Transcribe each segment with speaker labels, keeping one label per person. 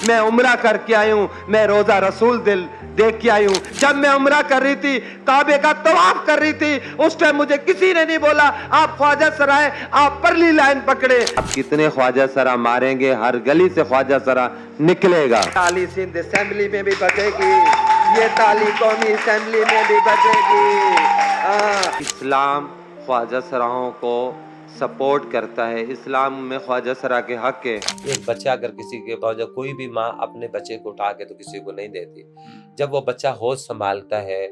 Speaker 1: मैं उम्रा करके आई हूँ, मैं रोजा रसूल दिल देख के आई हूँ। जब मैं उम्रा कर रही थी, काबे का तवाफ कर रही थी, उस टाइम मुझे किसी ने नहीं बोला आप ख्वाजा सरा है, आप परली लाइन पकड़े। अब कितने ख्वाजा सरा मारेंगे, हर गली से ख्वाजा सरा निकलेगा। ताली सिंध असेंबली में भी बजेगी, ये ताली कौमी असेंबली में भी बजेगी। इस्लाम ख्वाजा सराहों को सपोर्ट करता है, इस्लाम में ख्वाजा सरा के हक है। एक बच्चा अगर किसी के पास, कोई भी माँ अपने बच्चे को उठा के तो किसी को नहीं देती। जब वो बच्चा होश संभालता है,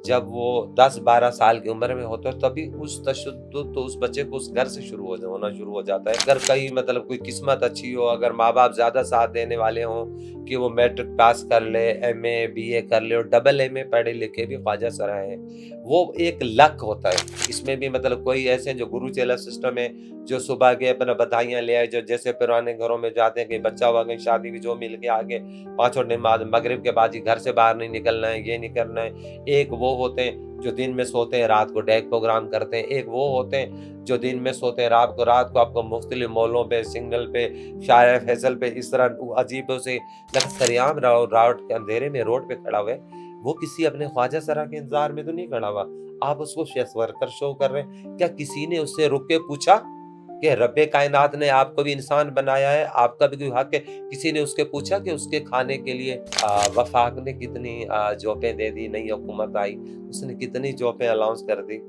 Speaker 1: जब वो 10-12 साल की उम्र में होता है, तभी उस तशद्दुद तो उस बच्चे को उस घर से होना शुरू हो जाता है। अगर कहीं मतलब कोई किस्मत अच्छी हो, अगर माँ बाप ज्यादा साथ देने वाले हों कि वो मैट्रिक पास कर ले, MA BA कर ले और डबल MA पढ़े लिखे भी ख्वाजा सरा है, वो एक लक होता है। इसमें भी मतलब कोई ऐसे जो गुरु चेला सिस्टम है, जो सुबह के अपना बधाइयाँ ले आए, जो जैसे पुराने घरों में जाते हैं कि बच्चा हुआ कहीं शादी भी जो मिल के आगे 5 नमाज मगरिब के बाद ही घर से बाहर नहीं निकलना है, ये नहीं करना है। एक वो होते हैं जो दिन में सोते हैं, रात को डेक प्रोग्राम करते हैं। एक वो होते हैं जो दिन में सोते हैं, रात को आपको मुख्तलिफ मॉलों पे, सिग्नल पे, शायर फैसल पे इस तरह अजीबों से सरियाम राउट के अंधेरे में रोड पे खड़ा हुआ है। वो किसी अपने ख्वाजा सरा के इंतजार में तो नहीं खड़ा हुआ, आप उसको वर्कर शो कर रहे हैं। क्या किसी ने उससे रुक के पूछा कि रब्बे कायनात ने आपको भी इंसान बनाया है, आपका भी कोई हक है? किसी ने उसके पूछा कि उसके खाने के लिए वफाक ने कितनी जॉबें दे दी, नई हुकूमत आई, उसने कितनी जॉबें अलाउंस कर दी?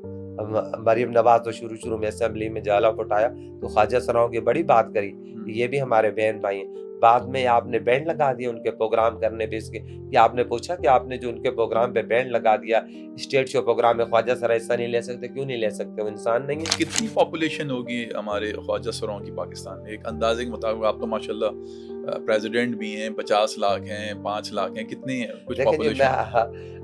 Speaker 1: मरियम नवाज तो शुरू में असेंबली में जाला उठाया तो ख्वाजा सराओं की बड़ी बात करी, ये भी हमारे बहन भाई हैं। बाद में आपने बैंड लगा दिया उनके प्रोग्राम करने पे, इसके कि आपने पूछा कि आपने जो उनके प्रोग्राम पे बैंड लगा दिया, स्टेट शो प्रोग्राम में ख्वाजा सरा हिस्सा नहीं ले सकते, क्यों नहीं ले सकते? वो इंसान नहीं है?
Speaker 2: कितनी पॉपुलेशन होगी हमारे ख्वाजा सराओं की पाकिस्तान में? एक अंदाजे के मुताबिक आप तो माशाल्लाह प्रेसिडेंट भी हैं, 50 लाख हैं, 5 लाख हैं, कितनी है कुछ पॉपुलेशन?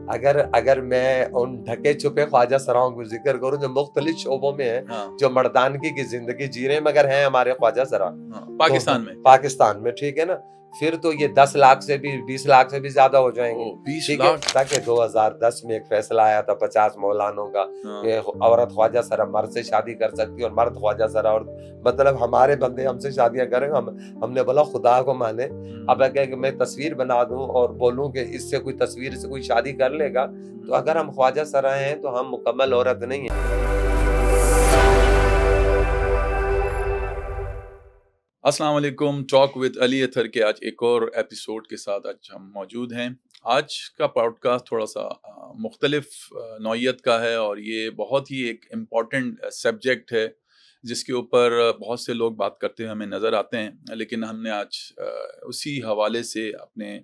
Speaker 1: अगर मैं उन ढके छुपे ख्वाजा सराओं को जिक्र करूं जो मुख्तलिफ शोबों में हैं,
Speaker 2: हाँ।
Speaker 1: जो मर्दानगी की जिंदगी जी रहे हैं, मगर हैं हमारे ख्वाजा सरा पाकिस्तान में, ठीक है ना? फिर तो ये 10 लाख से भी 20 लाख से भी ज्यादा हो जाएंगे।
Speaker 2: 20
Speaker 1: ठीक
Speaker 2: लाख?
Speaker 1: है, ताकि 2010 में एक फैसला आया था 50 मौलानों का, औरत ख्वाजा सरा मर्द से शादी कर सकती है और मर्द ख्वाजा सरा, और मतलब हमारे बंदे हमसे शादियां करें। हमने बोला खुदा को माने। अब अगर मैं तस्वीर बना दूं और बोलूं कि इससे कोई तस्वीर से कोई शादी कर लेगा, तो अगर हम ख्वाजा सरा हैं तो हम मुकम्मल औरत नहीं है।
Speaker 2: अस्सलाम वालेकुम, टॉक विद अली अतर के आज एक और एपिसोड के साथ आज हम मौजूद हैं। आज का पॉडकास्ट थोड़ा सा मुख्तलिफ नौइयत का है और ये बहुत ही एक इम्पॉर्टेंट सब्जेक्ट है जिसके ऊपर बहुत से लोग बात करते हुए हमें नज़र आते हैं। लेकिन हमने आज उसी हवाले से अपने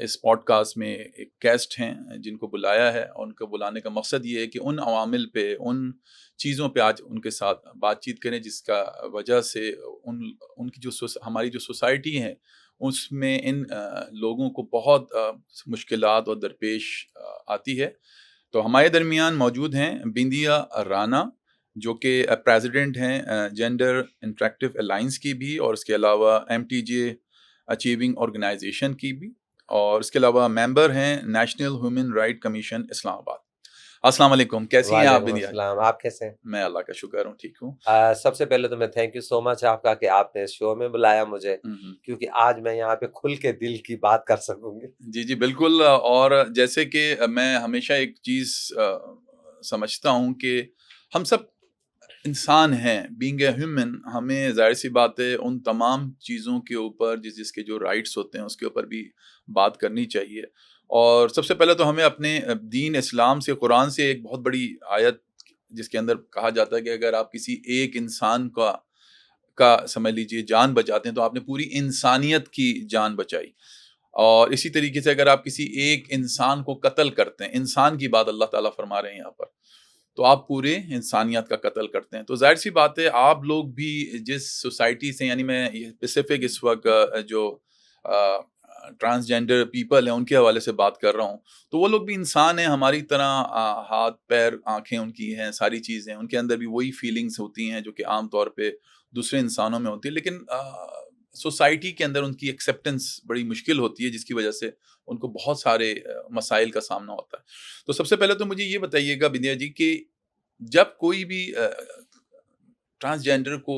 Speaker 2: इस पॉडकास्ट में एक गेस्ट हैं जिनको बुलाया है, और उनको बुलाने का मकसद ये है कि उन अवामिल पे, उन चीज़ों पे आज उनके साथ बातचीत करें जिसका वजह से उनकी जो हमारी जो सोसाइटी है उसमें इन लोगों को बहुत मुश्किलात और दरपेश आती है। तो हमारे दरमियान मौजूद हैं बिंदिया राना, जो कि प्रेसिडेंट हैं जेंडर इंटरेक्टिव अलायंस की भी, और इसके अलावा MTJ अचीविंग ऑर्गेनाइजेशन की भी, और इसके अलावा मेंबर हैं national human right commission Islamabad. अस्सलाम वालेकुम, कैसी हैं आप बिंदिया?
Speaker 1: आप कैसे हैं?
Speaker 2: मैं अल्लाह का शुक्र हूँ, ठीक हूँ।
Speaker 1: सबसे पहले तो मैं थैंक यू सो मच आपका कि आपने इस शो में बुलाया मुझे, क्योंकि आज मैं यहाँ पे खुल के दिल की बात कर सकूंगी।
Speaker 2: जी जी बिल्कुल। और जैसे कि मैं हमेशा एक चीज़ समझता हूँ कि हम सब इंसान हैं, बीइंग ए ह्यूमन, हमें जाहिर सी बात है उन तमाम चीज़ों के ऊपर जिसके जो राइट्स होते हैं उसके ऊपर भी बात करनी चाहिए। और सबसे पहले तो हमें अपने दीन इस्लाम से, कुरान से एक बहुत बड़ी आयत जिसके अंदर कहा जाता है कि अगर आप किसी एक इंसान का समझ लीजिए जान बचाते हैं तो आपने पूरी इंसानियत की जान बचाई। और इसी तरीके से अगर आप किसी एक इंसान को कत्ल करते हैं, इंसान की बात अल्लाह ताला फरमा रहे हैं यहाँ पर, तो आप पूरे इंसानियत का कत्ल करते हैं। तो जाहिर सी बात है आप लोग भी जिस सोसाइटी से, यानी मैं स्पेसिफिक इस वक्त जो ट्रांसजेंडर पीपल हैं उनके हवाले से बात कर रहा हूँ, तो वो लोग भी इंसान हैं हमारी तरह। हाथ पैर आंखें उनकी हैं, सारी चीज़ें उनके अंदर भी वही फीलिंग्स होती हैं जो कि आम तौर पे दूसरे इंसानों में होती है। लेकिन सोसाइटी के अंदर उनकी एक्सेप्टेंस बड़ी मुश्किल होती है, जिसकी वजह से उनको बहुत सारे मसाइल का सामना होता है। तो सबसे पहले तो मुझे ये बताइएगा बिंदिया जी कि जब कोई भी ट्रांसजेंडर को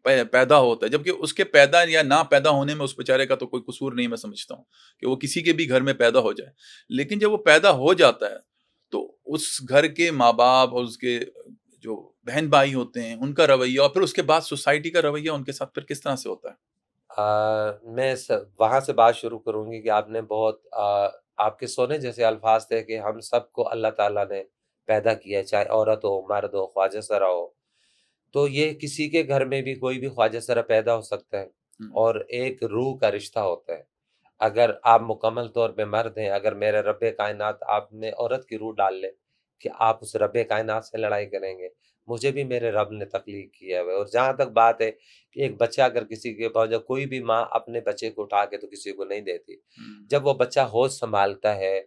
Speaker 2: पैदा होता है, जबकि उसके पैदा या ना पैदा होने में उस बेचारे का तो कोई कसूर नहीं, मैं समझता हूँ कि वो किसी के भी घर में पैदा हो जाए। लेकिन जब वो पैदा हो जाता है तो उस घर के माँ बाप और उसके जो बहन भाई होते हैं उनका रवैया, और फिर उसके बाद सोसाइटी का रवैया उनके साथ फिर किस तरह से होता है?
Speaker 3: मैं वहां से बात शुरू करूंगी कि आपने बहुत आपके सोने जैसे अल्फाज थे कि हम सबको अल्लाह ताला ने पैदा किया है, चाहे औरत हो मर्द हो ख्वाजा सरा हो। तो ये किसी के घर में भी कोई भी ख्वाजा सरा पैदा हो सकता है और एक रूह का रिश्ता होता है। अगर आप मुकम्मल तौर पे मर्द हैं, अगर मेरे रब्बे कायनात आप में औरत की रूह डाल ले कि आप उस रब्बे कायनात से लड़ाई करेंगे, मुझे भी मेरे रब ने तख्लीक किया हुआ है। और जहाँ तक बात है कि एक बच्चा अगर किसी के पास, जब कोई भी माँ अपने बच्चे को उठा के तो किसी को नहीं देती, जब वो बच्चा होश संभालता है,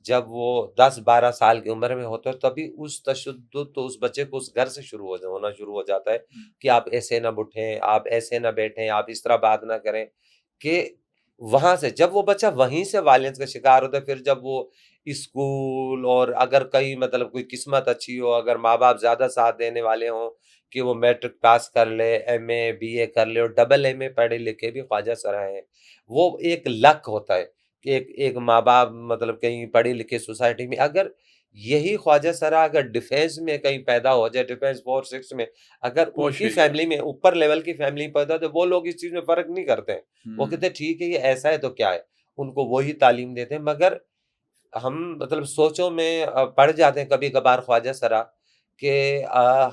Speaker 3: जब वो 10-12 साल की उम्र में होता है, तभी उस तशद्दुद तो उस बच्चे को उस घर से होना शुरू हो जाता है कि आप ऐसे ना उठें, आप ऐसे ना बैठें, आप इस तरह बात ना करें। कि वहां से जब वो बच्चा वहीं से वायलेंस का शिकार होता है, फिर जब वो स्कूल, और अगर कहीं मतलब कोई किस्मत अच्छी हो, अगर माँ बाप ज्यादा साथ देने वाले हों कि वो मैट्रिक पास कर ले, एमए बीए कर ले और डबल एमए पढ़े लिखे भी ख्वाजा सराय हैं, वो एक लक होता है कि एक माँ बाप मतलब कहीं पढ़े लिखे सोसाइटी में, अगर यही ख्वाजा सरा अगर डिफेंस में कहीं पैदा हो जाए, डिफेंस फोर्स में, अगर
Speaker 2: पॉश
Speaker 3: उनकी
Speaker 2: एरिया।
Speaker 3: फैमिली में ऊपर लेवल की फैमिली पैदा हो, तो वो लोग इस चीज में फर्क नहीं करते हैं। वो कहते हैं ठीक है ये ऐसा है तो क्या है, उनको वही तालीम देते हैं। मगर हम मतलब सोचों में पड़ जाते हैं कभी कभार ख्वाजा सरा कि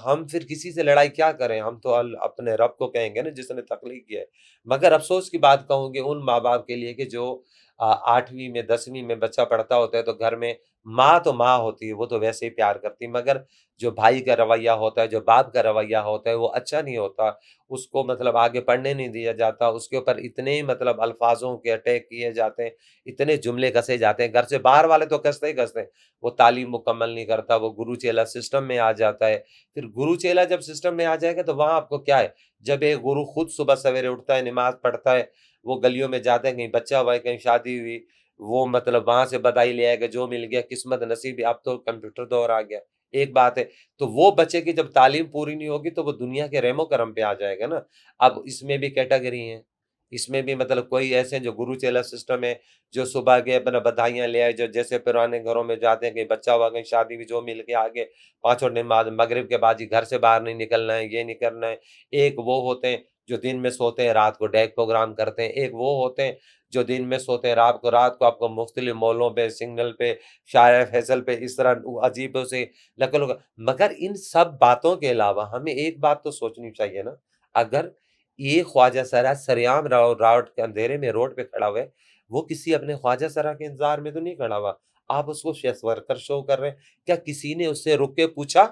Speaker 3: हम फिर किसी से लड़ाई क्या करें, हम तो अपने रब को कहेंगे ना जिसने तख्लीक किया है। मगर अफसोस की बात कहूँगी उन माँ बाप के लिए कि जो 8वीं में 10वीं में बच्चा पढ़ता होता है, तो घर में माँ तो माँ होती है, वो तो वैसे ही प्यार करती है, मगर जो भाई का रवैया होता है, जो बाप का रवैया होता है, वो अच्छा नहीं होता। उसको मतलब आगे पढ़ने नहीं दिया जाता, उसके ऊपर इतने मतलब अल्फाजों के अटैक किए जाते हैं, इतने जुमले कसे जाते हैं, घर से बाहर वाले तो कसते ही कसते हैं। वो तालीम मुकम्मल नहीं करता, वो गुरु चेला सिस्टम में आ जाता है। फिर गुरु चेला जब सिस्टम में आ जाएगा तो वहां आपको क्या है, जब एक गुरु खुद सुबह सवेरे उठता है, नमाज पढ़ता है, वो गलियों में जाते हैं, कहीं बच्चा हुआ है, कहीं शादी हुई, वो मतलब वहां से बधाई ले आएगा, जो मिल गया किस्मत नसीब। अब तो कंप्यूटर दौर आ गया, एक बात है। तो वो बच्चे की जब तालीम पूरी नहीं होगी तो वो दुनिया के रेमो करम पे आ जाएगा ना। अब इसमें भी कैटेगरी है, इसमें भी मतलब कोई ऐसे हैं जो गुरु चेला सिस्टम है, जो सुबह गए अपना बधाइयां ले आए, जो जैसे पुराने घरों में जाते हैं, कहीं बच्चा हुआ कहीं शादी भी, जो मिल के आगे पांचों नमाज मगरिब के बाद ही घर से बाहर नहीं निकलना है, ये नहीं करना है। एक वो होते हैं जो दिन में सोते हैं, रात को डैक प्रोग्राम करते हैं। एक वो होते हैं जो दिन में सोते हैं, रात को आपको मुख्तलिफ मॉलों पे, सिग्नल पे, शायर फैसल पे, इस तरह अजीबों से नकल होगा। मगर इन सब बातों के अलावा हमें एक बात तो सोचनी चाहिए ना, अगर ये ख्वाजा सरा सरेआम रावट के अंधेरे में रोड पे खड़ा हुआ है, वो किसी अपने ख्वाजा सरा के इंतजार में तो नहीं खड़ा हुआ। आप उसको शेष वर्कर शो कर रहे हैं। क्या किसी ने उससे रुक के पूछा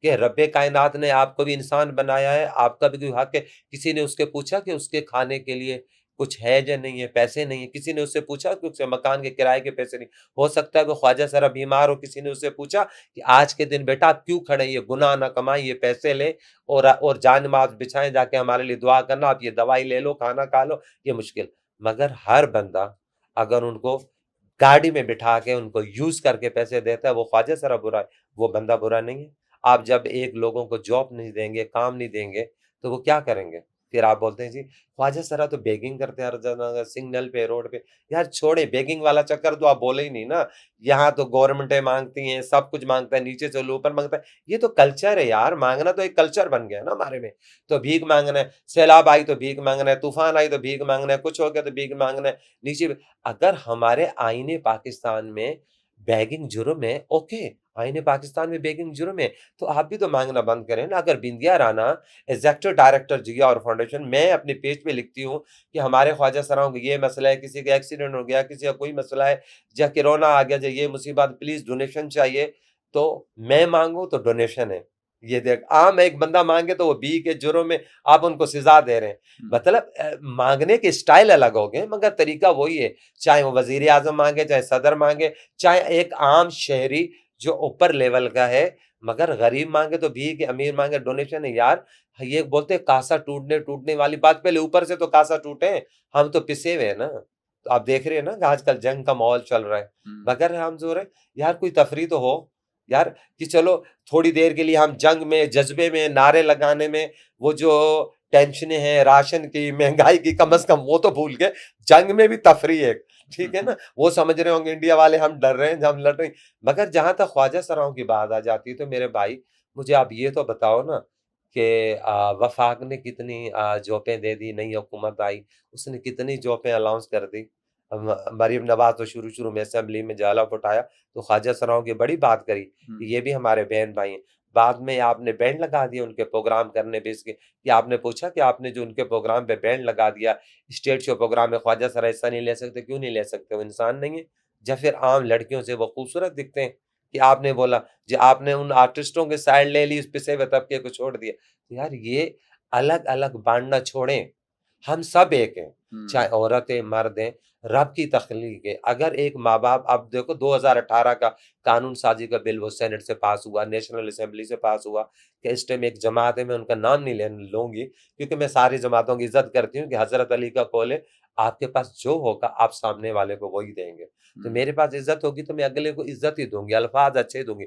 Speaker 3: कि रब्बे कायनात ने आपको भी इंसान बनाया है, आपका भी कोई हक है? किसी ने उसके पूछा कि उसके खाने के लिए कुछ है या नहीं है, पैसे नहीं है? किसी ने उससे पूछा कि उसके मकान के किराए के पैसे नहीं? हो सकता है वो ख्वाजा सरा बीमार हो, किसी ने उससे पूछा कि आज के दिन बेटा आप क्यों खड़े, ये गुनाह ना कमाएं, ये पैसे ले और जान नमाज बिछाएं, जाके हमारे लिए दुआ करना, आप ये दवाई ले लो, खाना खा लो, ये मुश्किल। मगर हर बंदा अगर उनको गाड़ी में बिठा के उनको यूज करके पैसे देता है, वो ख्वाजा सरा बुरा है, वो बंदा बुरा नहीं है। आप जब एक लोगों को जॉब नहीं देंगे, काम नहीं देंगे, तो वो क्या करेंगे? फिर आप बोलते हैं जी ख्वाजा सरा तो बेगिंग करते हैं हर जगह, सिग्नल पे, रोड पे। यार छोड़े बेगिंग वाला चक्कर, तो आप बोले ही नहीं ना। यहाँ तो गवर्नमेंटें मांगती हैं, सब कुछ मांगता है, नीचे चलो ऊपर मांगता है। ये तो कल्चर है यार, मांगना तो एक कल्चर बन गया ना हमारे में। तो भीख मांगना है, सैलाब आई तो भीख मांगना है, तूफान आई तो भीख मांगना है, कुछ हो गया तो भीख मांगना है नीचे। अगर हमारे आईने पाकिस्तान में बैगिंग जुर्म है, ओके, आईने पाकिस्तान में बेगिंग जुर्म है, तो आप भी तो मांगना बंद करें ना। अगर बिंदिया राना एग्जेक्टिव डायरेक्टर जिया और फाउंडेशन, मैं अपने पेज पे लिखती हूँ कि हमारे ख्वाजा सराओं को ये मसला है, किसी का एक्सीडेंट हो गया, किसी का कोई मसला है, या कोरोना आ गया, या ये मुसीबत, प्लीज डोनेशन चाहिए, तो मैं मांगू तो डोनेशन है। ये देख, आम एक बंदा मांगे तो वो बी के जुर्म में आप उनको सजा दे रहे हैं। मतलब मांगने के स्टाइल अलग हो गए, मगर तरीका वही है। चाहे वो वजीर आजम मांगे, चाहे सदर मांगे, चाहे एक आम शहरी जो ऊपर लेवल का है, मगर गरीब मांगे तो भी कि अमीर मांगे डोनेशन है। यार ये बोलते कासा टूटने वाली बात, पहले ऊपर से तो कासा टूटे, हम तो पिसे हुए हैं ना। तो आप देख रहे हैं ना कि आजकल जंग का माहौल चल रहा है, मगर हम जो रहे यार कोई तफरी तो हो। यार कि चलो थोड़ी देर के लिए हम जंग में, जज्बे में, नारे लगाने में, वो जो टेंशनें हैं राशन की, महंगाई की, कम से कम वो तो भूल गए। जंग में भी तफरी है, ठीक है ना। वो समझ रहे होंगे इंडिया वाले हम डर रहे हैं, हम लड़ रहे हैं। मगर जहां तक ख्वाजा सराओं की बात आ जाती है तो मेरे भाई, मुझे आप ये तो बताओ ना कि वफाक ने कितनी जॉबें दे दी, नई हुकूमत आई उसने कितनी जॉबें अलाउंस कर दी। मरीम नवाज तो शुरू शुरू में असेंबली में जाला उठाया तो ख्वाजा सराओं की बड़ी बात करी कि ये भी हमारे बहन भाई हैं। बाद में आपने बैंड लगा दिया उनके प्रोग्राम करने पे, इसके कि आपने पूछा कि आपने जो उनके प्रोग्राम पे बैंड लगा दिया, स्टेट शो प्रोग्राम में ख्वाजा सरा हिस्सा नहीं ले सकते, क्यों नहीं ले सकते? वो इंसान नहीं है? या फिर आम लड़कियों से वो खूबसूरत दिखते हैं कि आपने बोला जी आपने उन आर्टिस्टों के साइड ले ली, उस पिछे हुए तबके को छोड़ दिया। तो यार ये अलग अलग बांटना छोड़ें, हम सब एक हैं, चाहे औरत है मर्द हैं, रब की तख्लीक है। अगर एक माँ बाप, अब देखो 2018 का कानून साजी का बिल वो सेनेट से पास हुआ, नेशनल असेंबली से पास हुआ, कि इस टाइम एक जमात है, मैं उनका नाम नहीं लूंगी क्योंकि मैं सारी जमातों की इज्जत करती हूँ, कि हजरत अली का कौल है आपके पास जो होगा आप सामने वाले को वही देंगे। तो मेरे पास इज्जत होगी तो मैं अगले को इज्जत ही दूंगी, अल्फाज अच्छे दूंगी।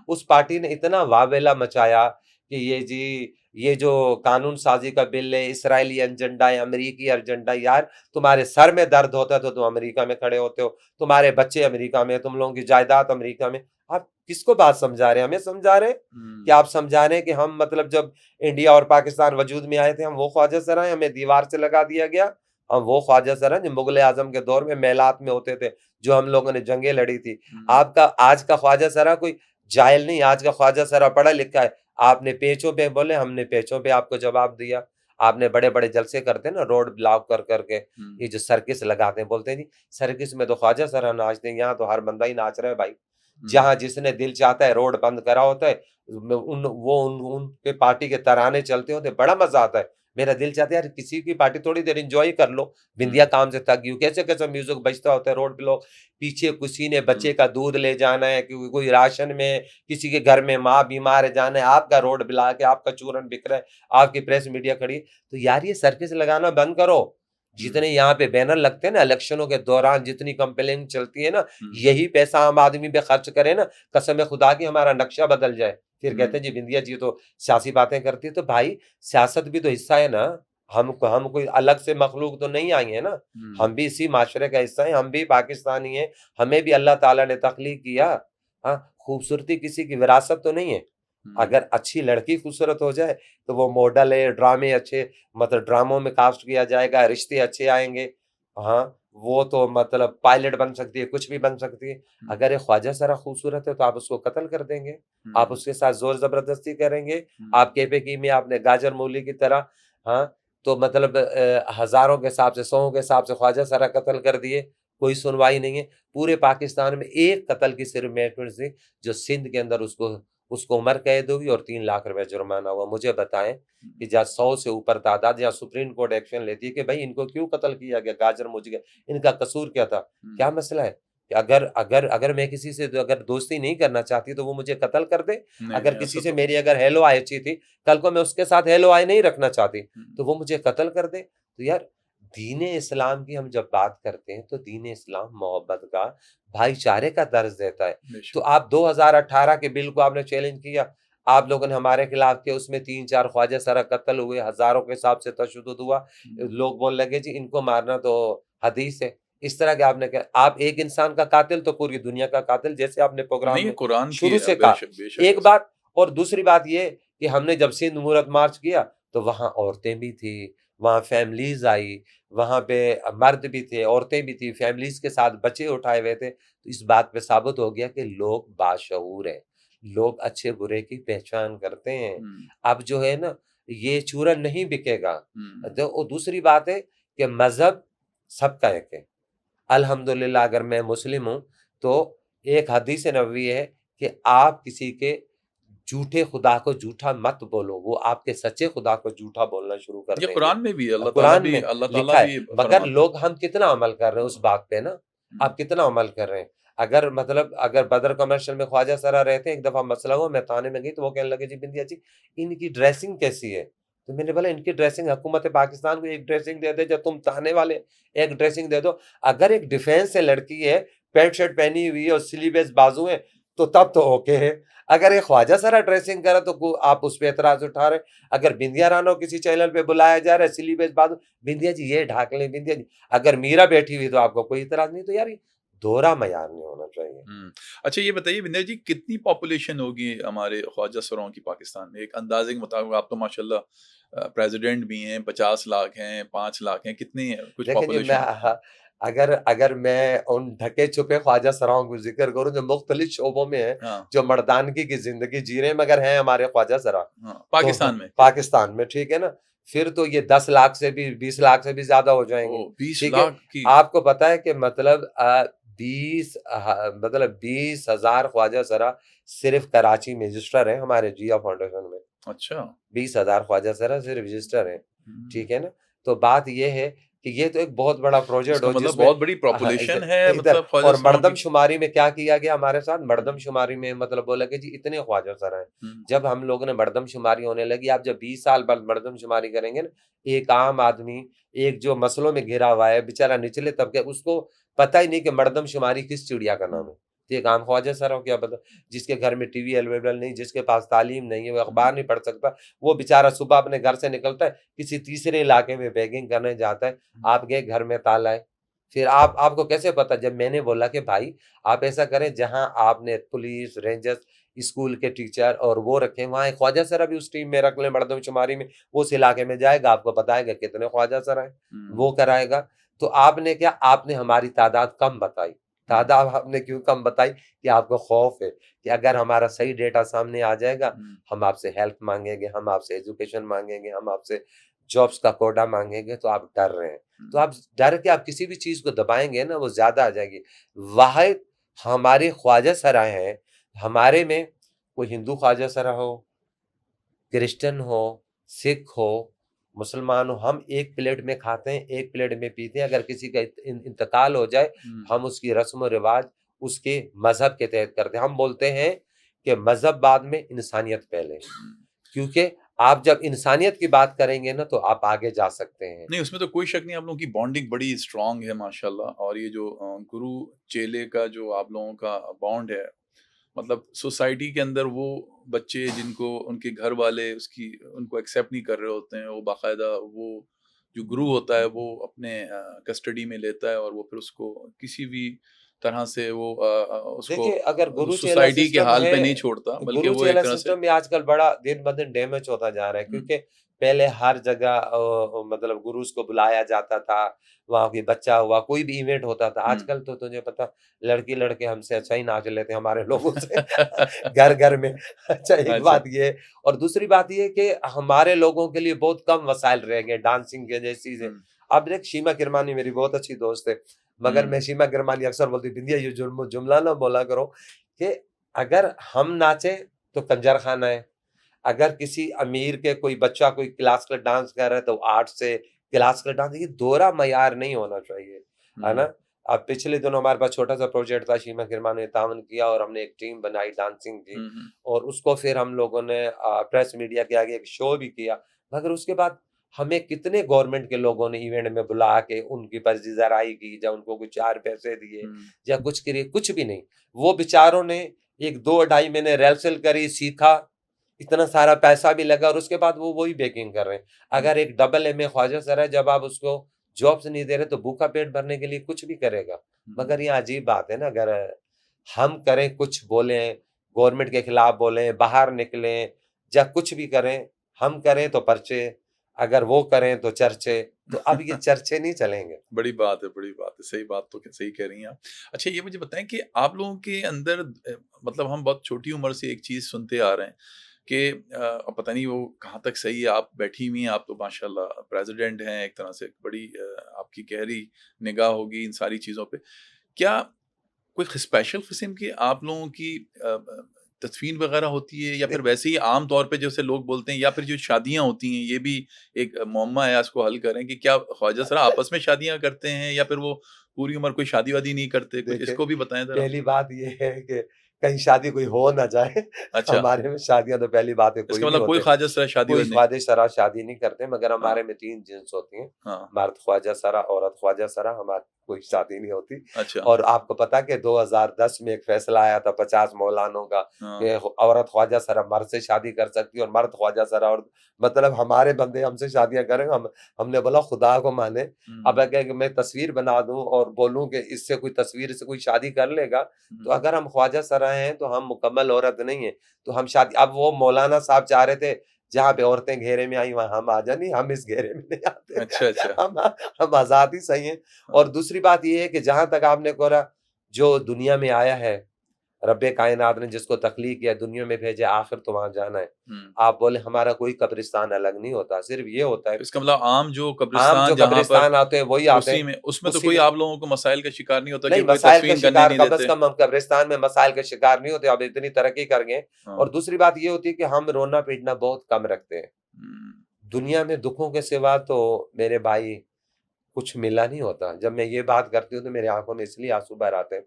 Speaker 3: उस पार्टी ने इतना वावेला मचाया कि ये जी ये जो कानून साजी का बिल है इसराइली एजेंडा है, अमेरिकी एजेंडा। यार तुम्हारे सर में दर्द होता है तो तुम अमेरिका में खड़े होते हो, तुम्हारे बच्चे अमेरिका में, तुम लोगों की जायदाद अमेरिका में। आप किसको बात समझा रहे हैं? हमें समझा रहे हैं कि आप समझा रहे हैं कि हम मतलब जब इंडिया और पाकिस्तान वजूद में आए थे हम वो ख्वाजा सरा हैं, हमें दीवार से लगा दिया गया, हम वो ख्वाजा सरा जो मुगल आजम के दौर में मेलात में होते थे, जो हम लोगों ने जंगें लड़ी थी। आपका आज का ख्वाजा सरा कोई जाहिल नहीं, आज का ख्वाजा सरा पढ़ा लिखा है। आपने पेचों पे बोले, हमने पेचों पे आपको जवाब दिया। आपने बड़े बड़े जलसे करते हैं ना रोड ब्लॉक कर करके, ये जो सर्किस लगाते हैं, बोलते हैं जी सर्किस में तो ख्वाजा सरा नाचते हैं, यहाँ तो हर बंदा ही नाच रहा है भाई। जहां जिसने दिल चाहता है रोड बंद करा होता है, उनके पार्टी के तराने चलते होते, बड़ा मजा आता है। मेरा दिल चाहता है यार किसी की पार्टी थोड़ी देर एंजॉय कर लो, बिंदिया काम से थक गई, कैसे कैसे म्यूजिक बजता होता है रोड पे, लोग पीछे किसी ने बच्चे का दूध ले जाना है, कोई राशन में, किसी के घर में माँ बीमार है जाना है, आपका रोड बिला के आपका चूरन बिक रहा है, आपकी प्रेस मीडिया खड़ी। तो यार ये सर्किस लगाना बंद करो। जितने यहाँ पे बैनर लगते हैं ना इलेक्शनों के दौरान, जितनी कंपेनिंग चलती है ना, यही पैसा आम आदमी पे खर्च करे ना, कसम खुदा की हमारा नक्शा बदल जाए। फिर कहते हैं जी बिंदिया जी तो सियासी बातें करती है। तो भाई सियासत भी तो हिस्सा है ना, हम कोई अलग से मखलूक तो नहीं आई है ना, हम भी इसी माशरे का हिस्सा है, हम भी पाकिस्तानी है, हमें भी अल्लाह ताला ने तख्लीक किया। हाँ, खूबसूरती किसी की विरासत तो नहीं है। अगर अच्छी लड़की खूबसूरत हो जाए तो वो मॉडल है, ड्रामे अच्छे, मतलब ड्रामों में कास्ट किया जाएगा, रिश्ते अच्छे आएंगे। हाँ, वो तो मतलब पायलट बन सकती है, कुछ भी बन सकती है। अगर ये ख्वाजा सरा खूबसूरत है तो आप उसको कत्ल कर देंगे, आप उसके साथ जोर जबरदस्ती करेंगे, आप केपे की में आपने गाजर मूली की तरह। हाँ, तो मतलब हजारों के हिसाब से, सौ के हिसाब से ख्वाजा सरा कत्ल कर दिए, कोई सुनवाई नहीं है। पूरे पाकिस्तान में एक कत्ल की सिर्फ मेहफिल थी जो सिंध के अंदर उसको उम्र कैद हुई और 3 लाख रुपए जुर्माना हुआ। मुझे बताएं कि जहाँ 100 से ऊपर तादाद, जहाँ सुप्रीम कोर्ट एक्शन लेती है कि भाई इनको क्यों कत्ल किया गया, गाजर मुझ गया, इनका कसूर क्या था, क्या मसला है? कि अगर मैं किसी से अगर दोस्ती नहीं करना चाहती तो वो मुझे कत्ल कर दे। अगर किसी से मेरी अगर हेलो आय अच्छी थी, कल को मैं उसके साथ हेलो आय नहीं रखना चाहती तो वो मुझे कत्ल कर दे। तो यार दीन इस्लाम की हम जब बात करते हैं तो दीन इस्लाम मोहब्बत का, भाईचारे का दर्ज देता है। तो आप 2018 के बिल को आपने चैलेंज किया, आप लोगों ने हमारे खिलाफ किया, उसमें 3-4 ख्वाजा सरा कत्ल हुए, हजारों के हिसाब से तशद्दुद हुआ। लोग बोलने लगे जी इनको मारना तो हदीस है, इस तरह के आपने कहा। आप एक इंसान का कातिल तो पूरी दुनिया का कातिल, जैसे आपने प्रोग्राम में
Speaker 2: कुरान
Speaker 3: शुरू से कहा। एक बात, और दूसरी बात ये कि हमने जब सिंध मुहूर्त मार्च किया तो वहां औरतें भी थी, वहां फैमिलीज आई, वहां पे मर्द भी थे, औरतें भी थी, फैमिलीज के साथ बच्चे उठाए हुए थे। तो इस बात पे साबित हो गया कि लोग बाशऊर हैं, लोग अच्छे बुरे की पहचान करते हैं। अब जो है ना ये चूरन नहीं बिकेगा। तो दूसरी बात है कि मजहब सबका एक है। अल्हम्दुलिल्लाह अगर मैं मुस्लिम हूं तो एक हदीस नबवी है कि आप किसी के झूठे खुदा को झूठा मत बोलो, वो आपके सच्चे खुदा को झूठा बोलना शुरू कर देंगे।
Speaker 2: कुरान में भी अल्लाह
Speaker 3: कुरान
Speaker 2: भी
Speaker 3: में
Speaker 2: अल्लाह
Speaker 3: लिखा
Speaker 2: ताला
Speaker 3: है,
Speaker 2: भी
Speaker 3: मगर लोग हम कितना अमल कर रहे हैं उस बात पे ना, आप कितना अमल कर रहे हैं। अगर मतलब अगर बदर कमर्शियल में ख्वाजा सरा रहते हैं, एक दफा मसला हुआ, मैं थाने में गई तो वो कहने लगे जी बिंदिया जी इनकी ड्रेसिंग कैसी है। तो मैंने बोला इनकी ड्रेसिंग, हुकूमत पाकिस्तान को एक ड्रेसिंग दे दे, जब तुम थाने वाले एक ड्रेसिंग दे दो। अगर एक डिफेंस से लड़की है, पैंट शर्ट पहनी हुई है और स्लीवलेस बाजू है, तो तब तो ओके है। अगर ये ख्वाजा सरा ड्रेसिंग करे तो आप उस पर एतराज उठा रहे। अगर बिंदिया रानो किसी चैनल पे बुलाया जा रहा है, सिली बेच बात, बिंदिया जी ये ढाक लें, बिंदिया जी, अगर मीरा बैठी हुई तो आपको कोई इतराज नहीं। तो यार ये दोहरा मयार नहीं होना चाहिए।
Speaker 2: अच्छा ये बताइए विनय जी, कितनी पॉपुलेशन होगी हमारे ख्वाजा सरों की पाकिस्तान में? एक अंदाजे के मुताबिक, आप तो माशाल्लाह प्रेसिडेंट भी हैं, 50 लाख हैं, 5 लाख हैं, कितनी है कुछ
Speaker 3: देखिए जी, मैं
Speaker 2: पॉपुलेशन?
Speaker 3: अगर मैं उन ढके छुपे ख्वाजा सराओं को जिक्र करूं जो मुख्तलिफ शोबों में हैं,
Speaker 2: हाँ,
Speaker 3: जो मर्दानगी की जिंदगी जी रहे हैं, मगर हैं हमारे ख्वाजा सरा
Speaker 2: हाँ,
Speaker 3: तो
Speaker 2: पाकिस्तान में?
Speaker 3: पाकिस्तान में, ठीक है ना, फिर तो ये 10 लाख से भी 20 लाख से भी ज्यादा हो जाएंगे।
Speaker 2: ओह! 20
Speaker 3: ठीक है,
Speaker 2: लाख की?
Speaker 3: आपको पता है कि मतलब 20,000 ख्वाजा सरा सिर्फ कराची में रजिस्टर है हमारे जिया फाउंडेशन में।
Speaker 2: अच्छा।
Speaker 3: 20,000 ख्वाजा सरा सिर्फ रजिस्टर है,
Speaker 2: हुँ।
Speaker 3: ठीक है ना। तो बात ये है कि ये तो एक बहुत बड़ा प्रोजेक्ट
Speaker 2: इसका
Speaker 3: हो
Speaker 2: मतलब
Speaker 3: जिसमें
Speaker 2: बहुत बड़ी पॉपुलेशन है
Speaker 3: इधर,
Speaker 2: मतलब ख्वाजा
Speaker 3: और
Speaker 2: सरों
Speaker 3: मर्दम
Speaker 2: की?
Speaker 3: शुमारी में क्या किया गया हमारे साथ, मर्दम शुमारी में मतलब बोला कि जी इतने ख्वाजा सरा हैं।
Speaker 2: हुँ,
Speaker 3: जब हम लोगों ने मर्दम शुमारी होने लगी, आप जब 20 साल बाद मर्दम शुमारी करेंगे ना, एक आम आदमी, एक जो मसलों में घिरा हुआ है बेचारा निचले तबके, उसको पता ही नहीं कि मर्दम शुमारी किस चिड़िया का नाम है। तो एक आम ख्वाजा सरा हो, क्या पता, जिसके घर में टीवी अवेलेबल नहीं, जिसके पास तालीम नहीं है, वो अखबार नहीं पढ़ सकता, वो बेचारा सुबह अपने घर से निकलता है, किसी तीसरे इलाके में बेगिंग करने जाता है, आप गए घर में ताला है। फिर आपको कैसे पता? जब मैंने बोला कि भाई आप ऐसा करें, जहां आपने पुलिस, रेंजर्स, स्कूल के टीचर और वो रखे, वहां एक ख्वाजा सरा भी उस टीम में रख लें मर्दमशुमारी में, वो उस इलाके में जाएगा, आपको बताएगा कितने ख्वाजा सरा है, वो कराएगा। तो आपने क्या, आपने हमारी तादाद कम बताई। तादाद आपने क्यों कम बताई? कि आपको खौफ है कि अगर हमारा सही डेटा सामने आ जाएगा, हम आपसे हेल्प मांगेंगे, हम आपसे एजुकेशन मांगेंगे, हम आपसे जॉब्स का कोटा मांगेंगे, तो आप डर रहे हैं। तो आप डर के आप किसी भी चीज को दबाएंगे ना, वो ज्यादा आ जाएगी। वाहिद हमारे ख्वाजा सरा हैं, हमारे में कोई हिंदू ख्वाजा सरा हो, क्रिश्चियन हो, सिख हो, मुसलमान हो, हम एक प्लेट में खाते हैं, एक प्लेट में पीते हैं। अगर किसी का इंतकाल हो जाए, हम उसकी रस्म और रिवाज उसके मजहब के तहत करते हैं। हम बोलते हैं कि मजहब बाद में, इंसानियत पहले, क्योंकि आप जब इंसानियत की बात करेंगे ना, तो आप आगे जा सकते हैं।
Speaker 2: नहीं, उसमें तो कोई शक नहीं, आप लोगों की बॉन्डिंग बड़ी स्ट्रांग है माशाल्लाह। और ये जो गुरु चेले का जो आप लोगों का बॉन्ड है, मतलब सोसाइटी के अंदर वो बच्चे जिनको उनके घर वाले उसकी उनको एक्सेप्ट नहीं कर रहे होते हैं, वो बाकायदा वो जो गुरु होता है वो अपने कस्टडी में लेता है और वो फिर उसको किसी भी तरह से वो उसको
Speaker 3: देखिए, अगर गुरु चेला
Speaker 2: सोसाइटी के
Speaker 3: सिस्टम
Speaker 2: हाल
Speaker 3: है,
Speaker 2: पे नहीं छोड़ता, बल्कि
Speaker 3: गुरु
Speaker 2: वो एक
Speaker 3: चेला
Speaker 2: तरह से
Speaker 3: सिस्टम भी आजकल बड़ा दिन ब दिन डैमेज होता जा रहा है, क्योंकि पहले हर जगह मतलब गुरुज को बुलाया जाता था, वहाँ कोई बच्चा हुआ, कोई भी इवेंट होता था। आजकल तो तुझे पता, लड़की लड़के हमसे अच्छा ही नाच लेते हैं हमारे लोगों से घर घर में। अच्छा, एक
Speaker 2: अच्छा।
Speaker 3: बात ये है। और दूसरी बात ये कि हमारे लोगों के लिए बहुत कम वसाइल रह गए डांसिंग के जैसी चीजें। अब देख, शीमा किरमानी मेरी बहुत अच्छी दोस्त है, मगर मैं शीमा किरमानी अक्सर बोलती, बिंदिया ये जुमला ना बोला करो कि अगर हम नाचे तो कंजर खाना है, अगर किसी अमीर के कोई बच्चा कोई क्लासिकल डांस कर रहा है तो आर्ट से क्लासिकल डांस, ये दोहरा मयार नहीं होना चाहिए, है ना। अब पिछले दिनों हमारे पास छोटा सा प्रोजेक्ट था, शीमा किरमानी ने तावन किया और हमने एक टीम बनाई डांसिंग की, और उसको फिर हम लोगों ने प्रेस मीडिया के आगे एक शो भी किया। मगर उसके बाद हमें कितने गवर्नमेंट के लोगों ने इवेंट में बुला के उनकी पर्जीजराई की, या उनको कुछ 4 पैसे दिए या कुछ करे, कुछ भी नहीं। वो बेचारों ने एक 2-2.5 महीने रिहर्सल करी, सीखा, इतना सारा पैसा भी लगा, और उसके बाद वो वही बेकिंग कर रहे हैं। अगर एक डबल एमए ख्वाजा सर है, जब आप उसको जॉब्स नहीं दे रहे तो भूखा पेट भरने के लिए कुछ भी करेगा। मगर ये अजीब बात है ना, अगर हम करें, कुछ बोलें, गवर्नमेंट के खिलाफ बोलें, बाहर निकलें, या कुछ भी करें, हम करें तो पर्चे, अगर वो करें तो चर्चे, तो अब ये चर्चे नहीं चलेंगे।
Speaker 2: बड़ी बात है, बड़ी बात है। सही बात तो सही कह रही हैं आप। अच्छा ये मुझे बताएं कि आप लोगों के अंदर मतलब हम बहुत छोटी उम्र से एक चीज़ सुनते आ रहे हैं कि पता नहीं वो कहाँ तक सही है, आप बैठी हुई हैं, आप तो माशाल्लाह प्रेसिडेंट हैं, एक तरह से बड़ी आपकी गहरी निगाह होगी इन सारी चीज़ों पे। क्या कोई स्पेशल किस्म की आप लोगों की तदफीन वगैरह होती है, या फिर वैसे ही आम तौर पे जैसे लोग बोलते हैं, या फिर जो शादियां होती हैं, ये भी एक मुअम्मा है, इसको हल करें कि क्या ख्वाजा सरा आपस में शादियां करते हैं या फिर वो पूरी उम्र कोई शादी वादी नहीं करते? कुछ इसको भी बताएं जरा।
Speaker 3: पहली बात ये है कि कहीं शादी कोई हो ना जाए।
Speaker 2: अच्छा,
Speaker 3: हमारे में शादियां तो पहली बात है कोई
Speaker 2: इसका
Speaker 3: नहीं
Speaker 2: मतलब कोई
Speaker 3: होते,
Speaker 2: ख्वाजा सरा शादी
Speaker 3: कोई
Speaker 2: वादी नहीं?
Speaker 3: ख्वाजा सरा शादी नहीं करते, मगर
Speaker 2: हाँ,
Speaker 3: हमारे में 3 जिन्स होती हैं,
Speaker 2: हाँ,
Speaker 3: मर्द ख्वाजा सरा, औरत ख्वाजा सरा, हमारे कोई शादी नहीं होती।
Speaker 2: अच्छा।
Speaker 3: और आपको पता कि 2010 में एक फैसला आया था 50 मौलानों का
Speaker 2: हाँ।
Speaker 3: कि औरत ख्वाजा सरा मर्द से शादी कर सकती है और मर्द ख्वाजा सरा, और मतलब हमारे बंदे हमसे शादियां करें। हमने बोला खुदा को माने। अब अगर मैं तस्वीर बना दूं और बोलूं कि इससे कोई तस्वीर से कोई शादी कर लेगा, तो अगर हम ख्वाजा सरा हैं तो हम मुकम्मल औरत नहीं है, तो हम शादी। अब वो मौलाना साहब चाह रहे थे जहाँ पे औरतें घेरे में आई वहां हम आ जाए, नहीं हम इस घेरे में नहीं आते।
Speaker 2: अच्छा अच्छा।
Speaker 3: हम आजाद ही सही हैं। और दूसरी बात ये है कि जहां तक आपने कहा, जो दुनिया में आया है, रब्बे कायनात ने जिसको तख्लीक किया, दुनिया में भेजे, आखिर तो वहां जाना है। आप बोले हमारा कोई कब्रिस्तान अलग नहीं होता, सिर्फ ये होता है
Speaker 2: इसका मतलब आम जो
Speaker 3: आम
Speaker 2: कब्रिस्तान
Speaker 3: जो
Speaker 2: जहाँ पर
Speaker 3: कब्रिस्तान आते हैं वही आते
Speaker 2: उसी
Speaker 3: हैं,
Speaker 2: में उसमें तो
Speaker 3: उसी
Speaker 2: कोई
Speaker 3: में।
Speaker 2: आप लोगों को मसाइल का शिकार नहीं होता कि
Speaker 3: नहीं,
Speaker 2: कोई
Speaker 3: मसाइल का
Speaker 2: तदफीन करने
Speaker 3: शिकार
Speaker 2: नहीं
Speaker 3: कम से
Speaker 2: देते।
Speaker 3: कम हम कब्रिस्तान में मसाइल का शिकार नहीं होते, अब इतनी तरक्की कर गए।
Speaker 2: हाँ।
Speaker 3: और दूसरी बात ये होती है कि हम रोना पीटना बहुत कम रखते हैं। दुनिया में दुखों के सिवा तो मेरे भाई कुछ मिला नहीं होता। जब मैं ये बात करती हूँ तो मेरी आंखों में इसलिए आंसू भर आते हैं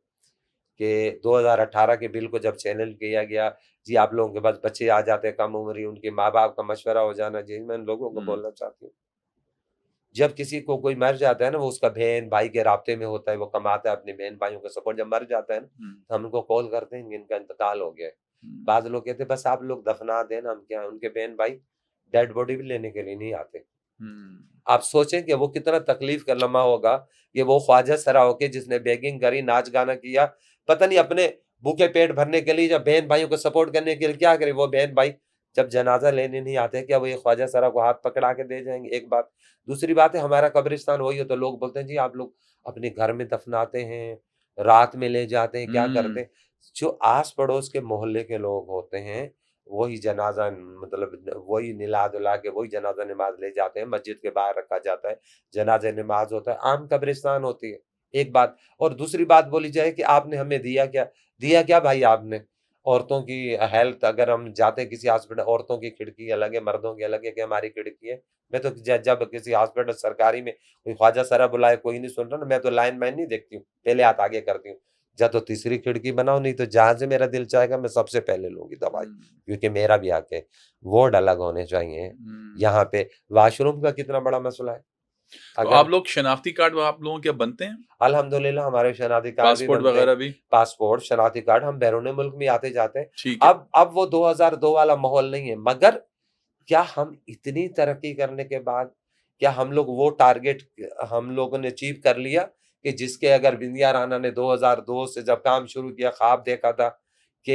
Speaker 3: कि 2018 के बिल को जब चैनल किया गया, जी आप लोगों के पास बच्चे आ जाते हैं कम उम्र ही, उनके माँ बाप का मशवरा हो जाना। जी मैं इन लोगों को बोलना चाहती हूँ, जब किसी को कोई मर जाता है ना, वो उसका बहन भाई के राब्ते में होता है, वो कमाता है अपने बहन भाइयों का सपोर्ट। जब मर जाता है ना, तो हम उनको कॉल करते हैं, इनका इंतकाल हो गया है। बाद लोग कहते हैं बस आप लोग दफना देना, हम क्या। उनके बहन भाई डेड बॉडी भी लेने के लिए नहीं आते। आप सोचें कि वो कितना तकलीफ का लम्हा होगा कि वो ख्वाजा सरा होके जिसने बेगिंग करी, नाच गाना किया, पता नहीं अपने भूखे पेट भरने के लिए, जब बहन भाइयों को सपोर्ट करने के लिए क्या करे। वो बहन भाई जब जनाजा लेने नहीं आते, क्या वो ये ख्वाजा सरा को हाथ पकड़ा के दे जाएंगे? एक बात। दूसरी बात है, हमारा कब्रिस्तान वही हो तो लोग बोलते हैं जी आप लोग अपने घर में दफनाते हैं, रात में ले जाते हैं, क्या करते हैं? जो आस पड़ोस के मोहल्ले के लोग होते हैं वही जनाजा, मतलब वही निला दुला के वही जनाजा नमाज ले जाते हैं, मस्जिद के बाहर रखा जाता है, जनाजा नमाज होता है, आम कब्रिस्तान होती है। एक बात। और दूसरी बात बोली जाए कि आपने हमें दिया क्या भाई आपने? औरतों की हेल्थ, अगर हम जाते हैं किसी हॉस्पिटल, औरतों की खिड़की अलग है, मर्दों की अलग है, कि हमारी खिड़की है। मैं तो जब किसी हॉस्पिटल सरकारी में कोई ख्वाजा सरा बुलाए, कोई नहीं सुन रहा ना, मैं तो लाइन मैन नहीं देखती हूँ, पहले हाथ आगे करती हूँ। या तो तीसरी खिड़की बनाओ, नहीं तो जहां से मेरा दिल चाहेगा मैं सबसे पहले लूंगी दवाई, क्योंकि मेरा भी हक है। वार्ड अलग होने चाहिए। यहाँ पे वॉशरूम का कितना बड़ा मसला है।
Speaker 2: तो आप लोग शनाख्ती कार्ड आप लोगों के बनते हैं?
Speaker 3: अल्हम्दुलिल्लाह हमारे शनाख्ती कार्ड भी
Speaker 2: पासपोर्ट
Speaker 3: बनते हैं।
Speaker 2: वगैरह भी?
Speaker 3: पासपोर्ट, शनाख्ती कार्ड, हम बैरून मुल्क में आते जाते हैं।
Speaker 2: ठीक है।
Speaker 3: अब वो 2002 वाला माहौल नहीं है। मगर क्या हम इतनी तरक्की करने के बाद क्या हम लोग वो टारगेट हम लोगों ने अचीव कर लिया कि जिसके, अगर बिंदिया राना ने 2002 से जब काम शुरू किया, ख्वाब देखा था कि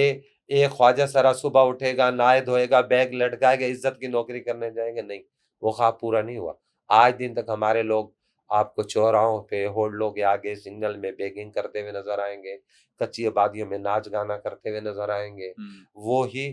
Speaker 3: एक ख्वाजा सरा सुबह उठेगा, नहाए धोएगा, बैग लटकाएगा, इज्जत की नौकरी करने जाएंगे? नहीं, वो ख्वाब पूरा नहीं हुआ। आज दिन तक हमारे लोग आपको चौराहों पे, होटलों के आगे, सिग्नल में बेगिंग करते हुए नजर आएंगे, कच्ची आबादियों में नाच गाना करते हुए नजर आएंगे। वो ही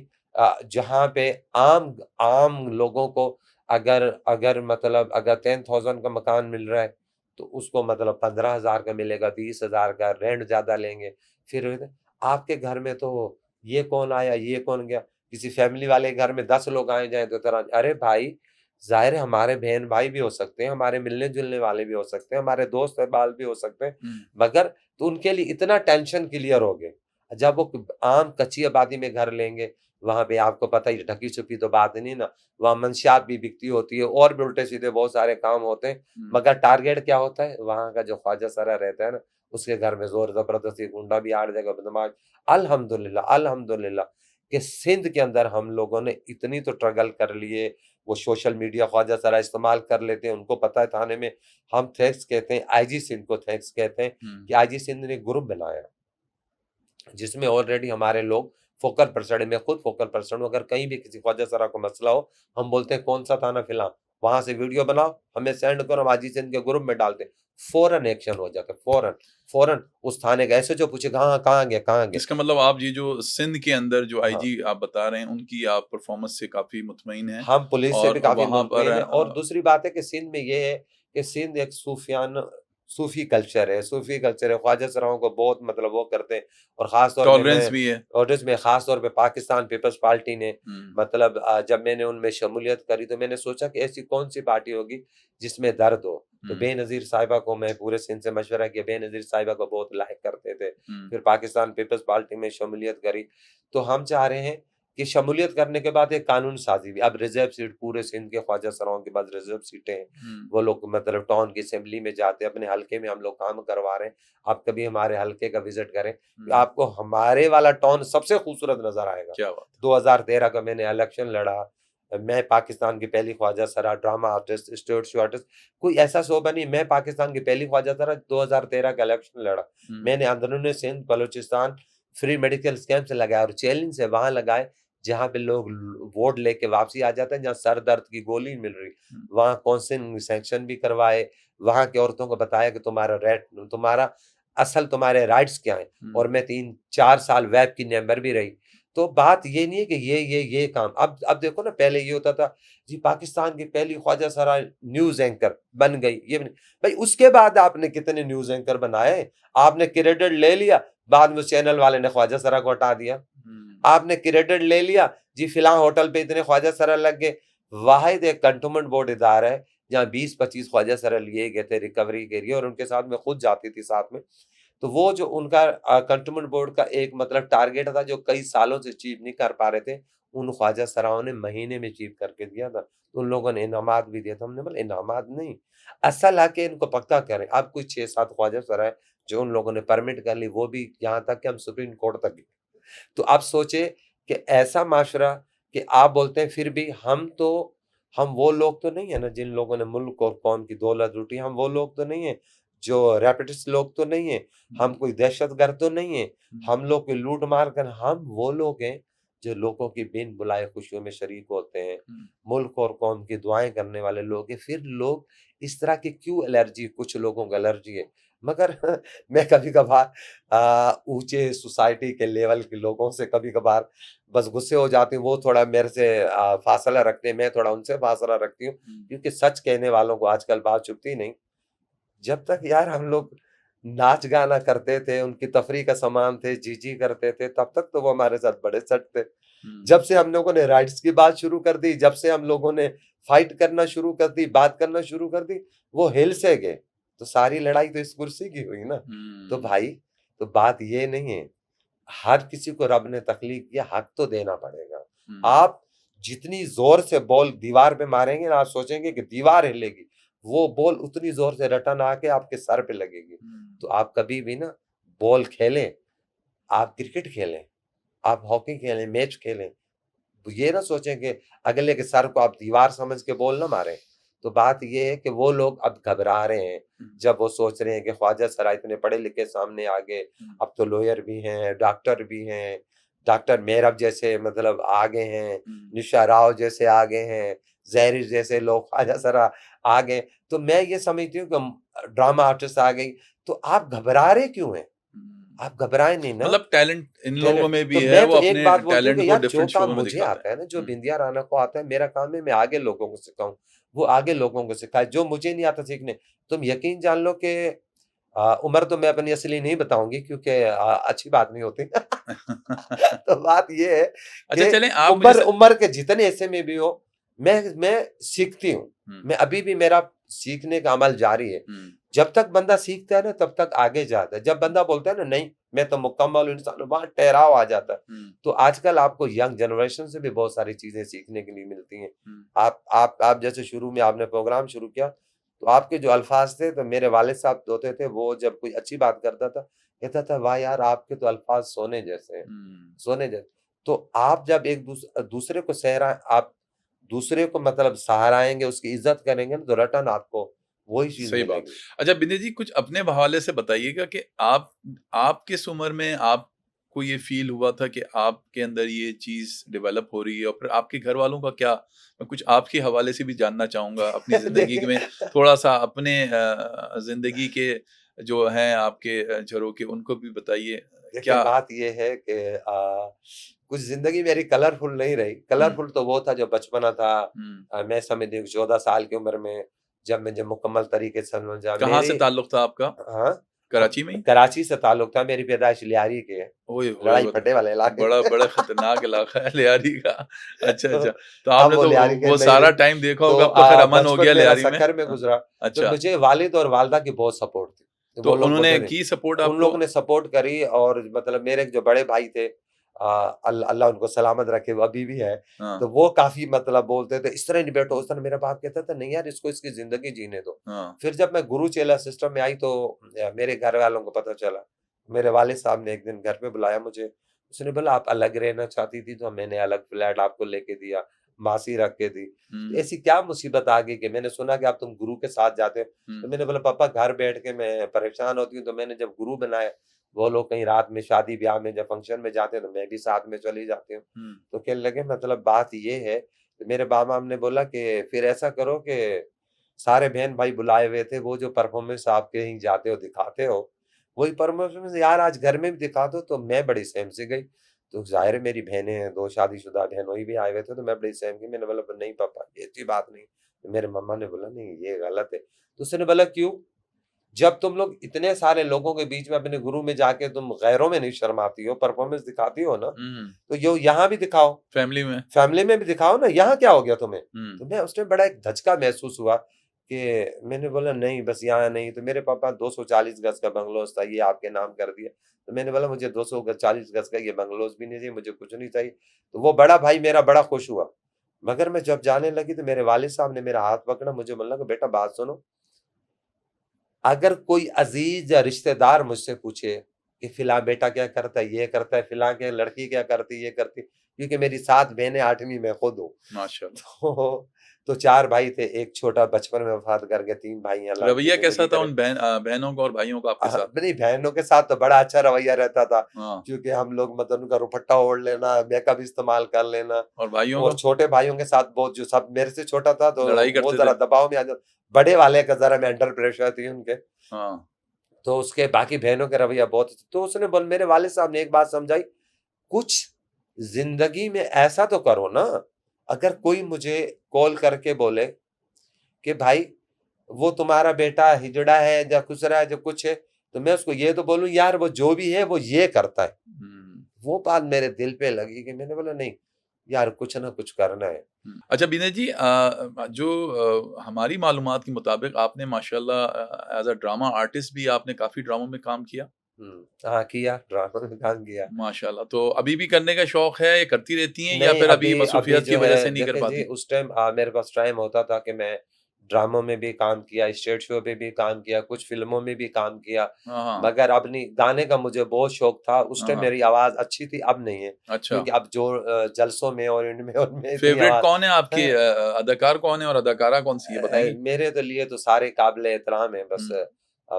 Speaker 3: जहाँ पे आम आम लोगों को अगर मतलब अगर 10,000 का मकान मिल रहा है तो उसको मतलब 15,000 का मिलेगा, 20,000 का रेंट ज्यादा लेंगे। फिर आपके घर में तो ये कौन आया, ये कौन गया। किसी फैमिली वाले घर में 10 लोग आए जाए तो तरह, अरे भाई जाहिर है हमारे बहन भाई भी हो सकते हैं, हमारे मिलने जुलने वाले भी हो सकते हैं, हमारे दोस्त अहबाल भी हो सकते हैं। मगर तो उनके लिए इतना टेंशन क्लियर हो गया। जब वो आम कच्ची आबादी में घर लेंगे, वहां पे आपको पता ही, ढकी छुपी तो बात नहीं ना, वहां मंशियात भी बिकती होती है और भी उल्टे सीधे बहुत सारे काम होते हैं। मगर टारगेट क्या होता है? वहां का जो ख्वाजा सरा रहता है ना, उसके घर में जोर जबरदस्ती गुंडा भी आड़ जाएगा, बदमाश। अल्हम्दुलिल्लाह कि सिंध के अंदर हम लोगों ने इतनी तो स्ट्रगल कर लिए। वो सोशल मीडिया ख्वाजा सरा इस्तेमाल कर लेते हैं, उनको पता है थाने में हम थैंक्स कहते हैं, आईजी सिंध को थैंक्स कहते हैं कि आईजी सिंध ने ग्रुप बनाया जिसमें ऑलरेडी हमारे लोग फोकल पर्सन, मैं खुद फोकल पर्सन हूँ। अगर कहीं भी किसी ख्वाजा सरा को मसला हो, हम बोलते हैं कौन सा थाना फिलहाल, वहां से वीडियो बनाओ, हमें सेंड करो, हम आईजी सिंध के ग्रुप में डालते हैं, फौरन एक्शन हो जाता है। फौरन उस थाने का ऐसे जो पूछे कहाँ गया।
Speaker 2: इसका मतलब आप ये जो सिंध के अंदर जो आईजी आप बता रहे हैं, उनकी आप परफॉर्मेंस से काफी मुतमईन हैं?
Speaker 3: हम पुलिस से भी काफी
Speaker 2: वहां पर
Speaker 3: मुतमईन है। और दूसरी बात है कि सिंध में ये है कि सिंध एक सूफी कल्चर है, ख्वाजा सराओं को बहुत मतलब वो करते हैं। और खास तौर
Speaker 2: टॉलरेंस भी है।
Speaker 3: और इसमें खास तौर पे पाकिस्तान पीपल्स पार्टी ने मतलब जब मैंने उनमें शमूलियत करी तो मैंने सोचा कि ऐसी कौन सी पार्टी होगी जिसमें दर्द हो। तो बेनज़ीर साहिबा को मैं पूरे सिंध से मशवरा किया, बेनज़ीर साहिबा को बहुत लाइक करते थे। फिर पाकिस्तान पीपल्स पार्टी में शमूलियत करी। तो हम चाह रहे हैं कि शमूलियत करने के बाद एक कानून साजी भी, अब रिजर्व सीट पूरे सिंध के ख्वाजा सराओं के पास रिजर्व सीटें हैं, वो लोग मतलब टाउन की असेंबली में जाते हैं, अपने हल्के में हम लोग काम करवा रहे हैं। आप कभी हमारे हल्के का विजिट करें, आपको हमारे वाला टाउन सबसे खूबसूरत नजर आएगा।
Speaker 2: क्या बात।
Speaker 3: 2013 का मैंने इलेक्शन लड़ा, मैं पाकिस्तान की पहली ख्वाजा सरा, drama artist, state show artist, कोई ऐसा शोबा नहीं, मैं पाकिस्तान की पहली ख्वाजा सरा 2013 का इलेक्शन लड़ा। मैंने अंदरूनी Sindh Balochistan free medical camp से लगाया, और चैलेंज से वहां लगाए जहाँ पे लोग वोट लेके वापसी आ जाते हैं, जहाँ सर दर्द की गोली मिल रही, वहां काउंसलिंग सेक्शन भी करवाए, वहां की औरतों को बताया कि तुम्हारे राइट्स क्या है। और मैं 3-4 साल वेब की मेंबर भी रही। तो बात ये नहीं है कि ये काम, अब देखो ना, पहले ये होता था जी पाकिस्तान की पहली ख्वाजा सरा न्यूज एंकर बन गई, ये भाई उसके बाद आपने कितने न्यूज एंकर बनाए, आपने क्रेडिट ले लिया, बाद में चैनल वाले ने ख्वाजा सरा को हटा दिया, आपने क्रेडिट ले लिया जी फिलहाल होटल पे इतने ख्वाजा सरा लग गए। वाहिद एक कंटोनमेंट बोर्ड इदारा है जहाँ 20-25 ख्वाजा सरा लिए गए थे रिकवरी के लिए, और उनके साथ में खुद जाती थी साथ में। तो वो जो उनका कंटोनमेंट बोर्ड का एक मतलब टारगेट था जो कई सालों से अचीव नहीं कर पा रहे थे, उन ख्वाजा सराओं ने महीने में अचीव करके दिया था। तो उन लोगों ने इनामात भी दिया था। हमने बोला इनामात नहीं, असल आके इनको पक्का करें। अब कुछ 6-7 ख्वाजा सरा है जो उन लोगों ने परमिट कर ली, वो भी यहाँ तक कि हम सुप्रीम कोर्ट तक गए। तो आप सोचे कि ऐसा माशरा कि आप बोलते हैं फिर भी हम वो लोग तो नहीं है ना जिन लोगों ने मुल्क और कौम की दौलत लूटी, हम वो लोग तो नहीं है जो रेपिटिस्ट लोग तो नहीं है, हम कोई दहशतगर्द तो नहीं है, हम लोग कोई लूट मार कर, हम वो लोग हैं जो लोगों की बिन बुलाए खुशियों में शरीक होते हैं, मुल्क और कौम की दुआएं करने वाले लोग हैं। फिर लोग इस तरह की क्यों एलर्जी, कुछ लोगों को एलर्जी है। मगर मैं कभी कभार ऊंचे सोसाइटी के लेवल के लोगों से कभी कभार बस गुस्से हो जाती हूँ, वो थोड़ा मेरे से फासला रखते हैं, मैं थोड़ा उनसे फासला रखती हूँ, क्योंकि सच कहने वालों को आजकल बात चुभती नहीं। जब तक यार हम लोग नाच गाना करते थे, उनकी तफरीह का सामान थे, जी करते थे, तब तक तो वो हमारे साथ बड़े सट थे। जब से हम लोगों ने राइट्स की बात शुरू कर दी, जब से हम लोगों ने फाइट करना शुरू कर दी, बात करना शुरू कर दी, वो हिल से गए। तो सारी लड़ाई तो इस कुर्सी की हुई ना। तो भाई, तो बात ये नहीं है, हर किसी को रब ने तख्लीक किया, हक तो देना पड़ेगा। आप जितनी जोर से बॉल दीवार पे मारेंगे ना, आप सोचेंगे कि दीवार हिलेगी, वो बॉल उतनी जोर से रिटर्न आके आपके सर पे लगेगी। तो आप कभी भी ना बॉल खेलें, आप क्रिकेट खेलें, आप हॉकी खेलें, मैच खेलें, तो ये ना सोचें कि अगले के सर को आप दीवार समझ के बॉल ना मारें। तो बात ये है कि वो लोग अब घबरा रहे हैं, जब वो सोच रहे हैं कि ख्वाजा सरा इतने पढ़े लिखे सामने आ गए, अब तो लॉयर भी हैं, डॉक्टर भी हैं, डॉक्टर मेहरब जैसे मतलब आ गए हैं, निशा राव जैसे आ गए हैं, जहरी जैसे लोग ख्वाजा सरा आ गए। तो मैं ये समझती हूँ कि ड्रामा आर्टिस्ट आ गई, तो आप घबरा रहे क्यों हैं? आप घबराए नहीं ना,
Speaker 2: मतलब टैलेंट इन लोगों में भी
Speaker 3: तो
Speaker 2: है,
Speaker 3: मैं
Speaker 2: वो
Speaker 3: तो एक
Speaker 2: अपने
Speaker 3: बात बोलती हूँ
Speaker 2: टैलेंट
Speaker 3: कि
Speaker 2: को
Speaker 3: यार जो
Speaker 2: डिफरेंट
Speaker 3: काम
Speaker 2: शोज़ों में
Speaker 3: मुझे
Speaker 2: दिखाते
Speaker 3: आता है ना, जो
Speaker 2: हैं।
Speaker 3: बिंदिया राना को आता है, मेरा काम है मैं आगे लोगों को सिखाऊं, वो आगे लोगों को सिखाए। जो मुझे नहीं आता सीखने, तुम यकीन जान लो कि उम्र तो मैं अपनी असली नहीं बताऊंगी, क्योंकि अच्छी बात नहीं होती। तो बात ये है
Speaker 2: अच्छा
Speaker 3: कि
Speaker 2: चलें, आप मुझे
Speaker 3: उम्र के जितने हिस्से में भी हो, मैं सीखती हूँ, मैं अभी भी मेरा सीखने का अमल जारी है। जब तक बंदा सीखता है ना, तब तक आगे जाता है। जब बंदा बोलता है ना नहीं मैं तो मुकम्मल इंसान हूं, वहां ठहराव आ जाता है। तो आजकल आपको यंग जनरेशन से भी बहुत सारी चीजें सीखने के लिए मिलती हैं। आप जैसे शुरू में आपने प्रोग्राम शुरू किया, तो आपके जो अल्फाज थे, तो मेरे वालिद साहब होते थे, वो जब कोई अच्छी बात करता था, कहता था वाह यार आपके तो अल्फाज सोने जैसे हैं, सोने जैसे। तो आप जब एक दूसरे को आप दूसरे को मतलब सहाराएंगे, उसकी इज्जत करेंगे ना, तो रिटर्न आपको वही चीज
Speaker 2: सही बात।
Speaker 3: मिलेगी।
Speaker 2: अच्छा बिंदु जी, कुछ अपने हवाले से बताइएगा कि आप किस उम्र में आपको ये फील हुआ था कि आपके अंदर ये चीज डेवलप हो रही है, और फिर आपके घर वालों का क्या, मैं कुछ आपके हवाले से भी जानना चाहूंगा अपनी जिंदगी में, थोड़ा सा अपने जिंदगी के जो हैं आपके झरोखे उनको भी बताइए।
Speaker 3: देखिए
Speaker 2: क्या
Speaker 3: बात ये है कि कुछ जिंदगी मेरी कलरफुल नहीं रही। कलरफुल तो वो था जो बचपना था। मैं समझती हूँ 14 साल की उम्र में जब मुकम्मल तरीके से समझा।
Speaker 2: कहाँ से ताल्लुक था आपका?
Speaker 3: हाँ,
Speaker 2: कराची में ही?
Speaker 3: कराची से ताल्लुक था। मेरी पैदाइश लियारी की है,
Speaker 2: ओए होए,
Speaker 3: लड़ाई फटे वाले इलाके।
Speaker 2: बड़ा खतरनाक इलाका है लियारी का। अच्छा
Speaker 3: तो
Speaker 2: तो आपने
Speaker 3: वो
Speaker 2: तो
Speaker 3: लियारी के
Speaker 2: वो
Speaker 3: नहीं
Speaker 2: सारा
Speaker 3: रही।
Speaker 2: टाइम देखा
Speaker 3: तो
Speaker 2: होगा, अब तो खैर अमन हो
Speaker 3: बचपन
Speaker 2: गया
Speaker 3: मेरा
Speaker 2: लियारी में।
Speaker 3: सक्कर में गुजरा। तो
Speaker 2: अच्छा,
Speaker 3: मुझे वालिद और वालदा की बहुत सपोर्ट थी।
Speaker 2: तो
Speaker 3: वो लोग
Speaker 2: उन्होंने
Speaker 3: बोलते थे,
Speaker 2: की सपोर्ट
Speaker 3: उन
Speaker 2: आपको?
Speaker 3: लोगों ने सपोर्ट करी। और मतलब मेरे जो बड़े भाई थे, अल्लाह उनको सलामत रखे, वो अभी भी है।
Speaker 2: हाँ,
Speaker 3: तो वो काफी मतलब बोलते थे इस तरह नहीं बैठो, उस तरह। मेरा बाप कहता था नहीं यार, इसको इसकी जिंदगी जीने दो।
Speaker 2: हाँ,
Speaker 3: फिर जब मैं गुरु चेला सिस्टम में आई तो मेरे घर वालों को पता चला। मेरे वालिद साहब ने एक दिन घर पे बुलाया मुझे, उसने बोला आप अलग रहना चाहती थी तो मैंने अलग फ्लैट आपको लेके दिया, मासी रख के दी। तो ऐसी क्या मुसीबत आ गई कि मैंने सुना कि आप तुम गुरु के साथ जाते हो। तो मैंने बोला पापा घर बैठ के मैं परेशान होती हूँ, तो मैंने जब गुरु बनाया, वो लोग कहीं रात में शादी ब्याह में जब फंक्शन में जाते हैं तो मैं भी साथ में चली जाती हूँ। तो कहने लगे मतलब बात ये है। तो मेरे बाबा ने बोला कि फिर ऐसा करो कि सारे बहन भाई बुलाए हुए थे, वो जो परफॉर्मेंस आप कहीं जाते हो दिखाते हो वही परफॉर्मेंस यार आज घर में भी दिखा दो। तो मैं बड़ी सहम से गई। तो जाहिर है मेरी बहनें, 2 शादीशुदा बहनोई भी आए हुए थे, तो मैं बड़ी सहम गई। मैंने बोला नहीं पापा ये अच्छी बात नहीं। तो मेरे मम्मा ने बोला नहीं ये गलत है। तो उसने बोला क्यों? जब तुम लोग इतने सारे लोगों के बीच में अपने गुरु में जाके तुम गैरों में नहीं शर्माती हो, परफॉर्मेंस दिखाती हो ना, तो यो यहाँ भी दिखाओ, फैमिली में भी दिखाओ ना, यहाँ क्या हो गया तुम्हें? तो मैं उसमें बड़ा एक धचका महसूस हुआ कि मैंने बोला नहीं बस यहाँ नहीं। तो मेरे पापा 240 गज का बंगलोज था, ये आपके नाम कर दिया। तो मैंने बोला मुझे 240 गज का ये बंगलोज भी नहीं चाहिए, मुझे कुछ नहीं चाहिए। तो वो बड़ा भाई मेरा बड़ा खुश हुआ। मगर मैं जब जाने लगी तो मेरे वालिद साहब ने मेरा हाथ पकड़ा, मुझे बोला कि बेटा बात सुनो, अगर कोई अजीज या रिश्तेदार मुझसे पूछे कि फिलहाल बेटा क्या करता है, ये करता है, फिलहाल क्या लड़की क्या करती, ये करती, क्योंकि मेरी 7 बहनें 8वीं में खुद हूँ।
Speaker 2: माशाल्लाह।
Speaker 3: तो 4 भाई थे, एक छोटा बचपन में वफात कर गया, 3 भाई हैं।
Speaker 2: रवैया कैसा था उन बहनों का और भाइयों का आपके साथ?
Speaker 3: नहीं बहनों के साथ तो बड़ा अच्छा रवैया रहता था,
Speaker 2: हाँ,
Speaker 3: क्योंकि हम लोग मतलब उनका दुपट्टा ओढ़ लेना, मेकअप इस्तेमाल कर लेना।
Speaker 2: और भाइयों
Speaker 3: और
Speaker 2: का
Speaker 3: छोटे भाइयों के साथ बहुत, जो सब मेरे से छोटा था तो
Speaker 2: लड़ाई
Speaker 3: वो
Speaker 2: करते
Speaker 3: जरा
Speaker 2: थे?
Speaker 3: दबाव में आ जाता, बड़े वाले का जरा मेंटल प्रेशर थी उनके।
Speaker 2: हाँ,
Speaker 3: तो उसके बाकी बहनों का रवैया बहुत। तो उसने बोल, मेरे वालिद साहब ने एक बात समझाई, कुछ जिंदगी में ऐसा तो करो ना, अगर कोई मुझे कॉल करके बोले कि भाई वो तुम्हारा बेटा हिजड़ा है या खुसरा है जो कुछ है, तो मैं उसको ये तो बोलूं यार वो जो भी है वो ये करता है। वो बात मेरे दिल पे लगी कि मैंने बोला नहीं यार कुछ ना कुछ करना है।
Speaker 2: अच्छा विनय जी, हमारी मालूमात के मुताबिक आपने माशाल्लाह एज अ ड्रामा आर्टिस्ट भी आपने काफी ड्रामों में काम किया।
Speaker 3: हाँ किया, ड्रामा में काम किया
Speaker 2: माशाल्लाह। तो अभी भी करने का शौक है, ये करती रहती हैं या
Speaker 3: नहीं।
Speaker 2: फिर अभी
Speaker 3: अभी
Speaker 2: मसरूफियत की
Speaker 3: जो
Speaker 2: वजह
Speaker 3: है
Speaker 2: से नहीं कर
Speaker 3: देखे जी,
Speaker 2: पाती?
Speaker 3: उस टाइम मेरे पास टाइम होता था कि मैं ड्रामों में भी काम किया, स्टेज शो पे भी काम किया, कुछ फिल्मों में भी काम किया।
Speaker 2: हाँ, हाँ,
Speaker 3: मगर अपनी गाने का मुझे बहुत शौक था उस टाइम।
Speaker 2: हाँ।
Speaker 3: मेरी आवाज अच्छी थी, अब नहीं है,
Speaker 2: अच्छा,
Speaker 3: क्योंकि अब जो जलसों में और इनमें उनमें इतनी
Speaker 2: फेवरेट
Speaker 3: आवाज
Speaker 2: कौन है आपकी?
Speaker 3: है।
Speaker 2: अदाकार कौन है और अदाकारा कौन सी है, बताएंगी?
Speaker 3: मेरे तो लिए तो सारे काबिल एहतराम है, बस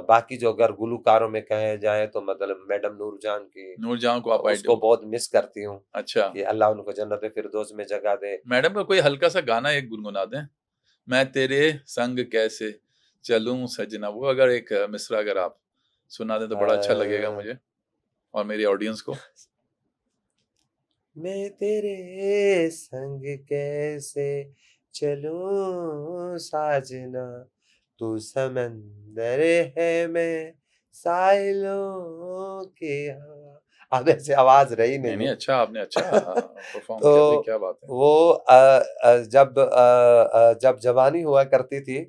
Speaker 3: बाकी जो अगर गुलकारों में कहे जाए तो मतलब मैडम नूरजान की,
Speaker 2: नूरजहां को आप
Speaker 3: उसको बहुत मिस करती हूँ
Speaker 2: अच्छा,
Speaker 3: कि अल्लाह उनको जन्नत फिरदौस में जगह दे।
Speaker 2: मैडम का कोई हल्का सा गाना एक गुनगुना दें, मैं तेरे संग कैसे चलूं सजना, वो अगर एक मिसरा अगर आप सुना दें तो बड़ा अच्छा लगेगा मुझे और मेरी ऑडियंस को।
Speaker 3: मैं तेरे संग कैसे चलूं साजना, तू समंदर है मैं साहिलों की हवा। अब ऐसे आवाज रही
Speaker 2: नहीं
Speaker 3: नहीं
Speaker 2: नहीं,
Speaker 3: है।
Speaker 2: अच्छा आपने अच्छा परफॉर्म
Speaker 3: तो
Speaker 2: किया भाई, क्या बात है।
Speaker 3: वो जब जवानी हुआ करती थी,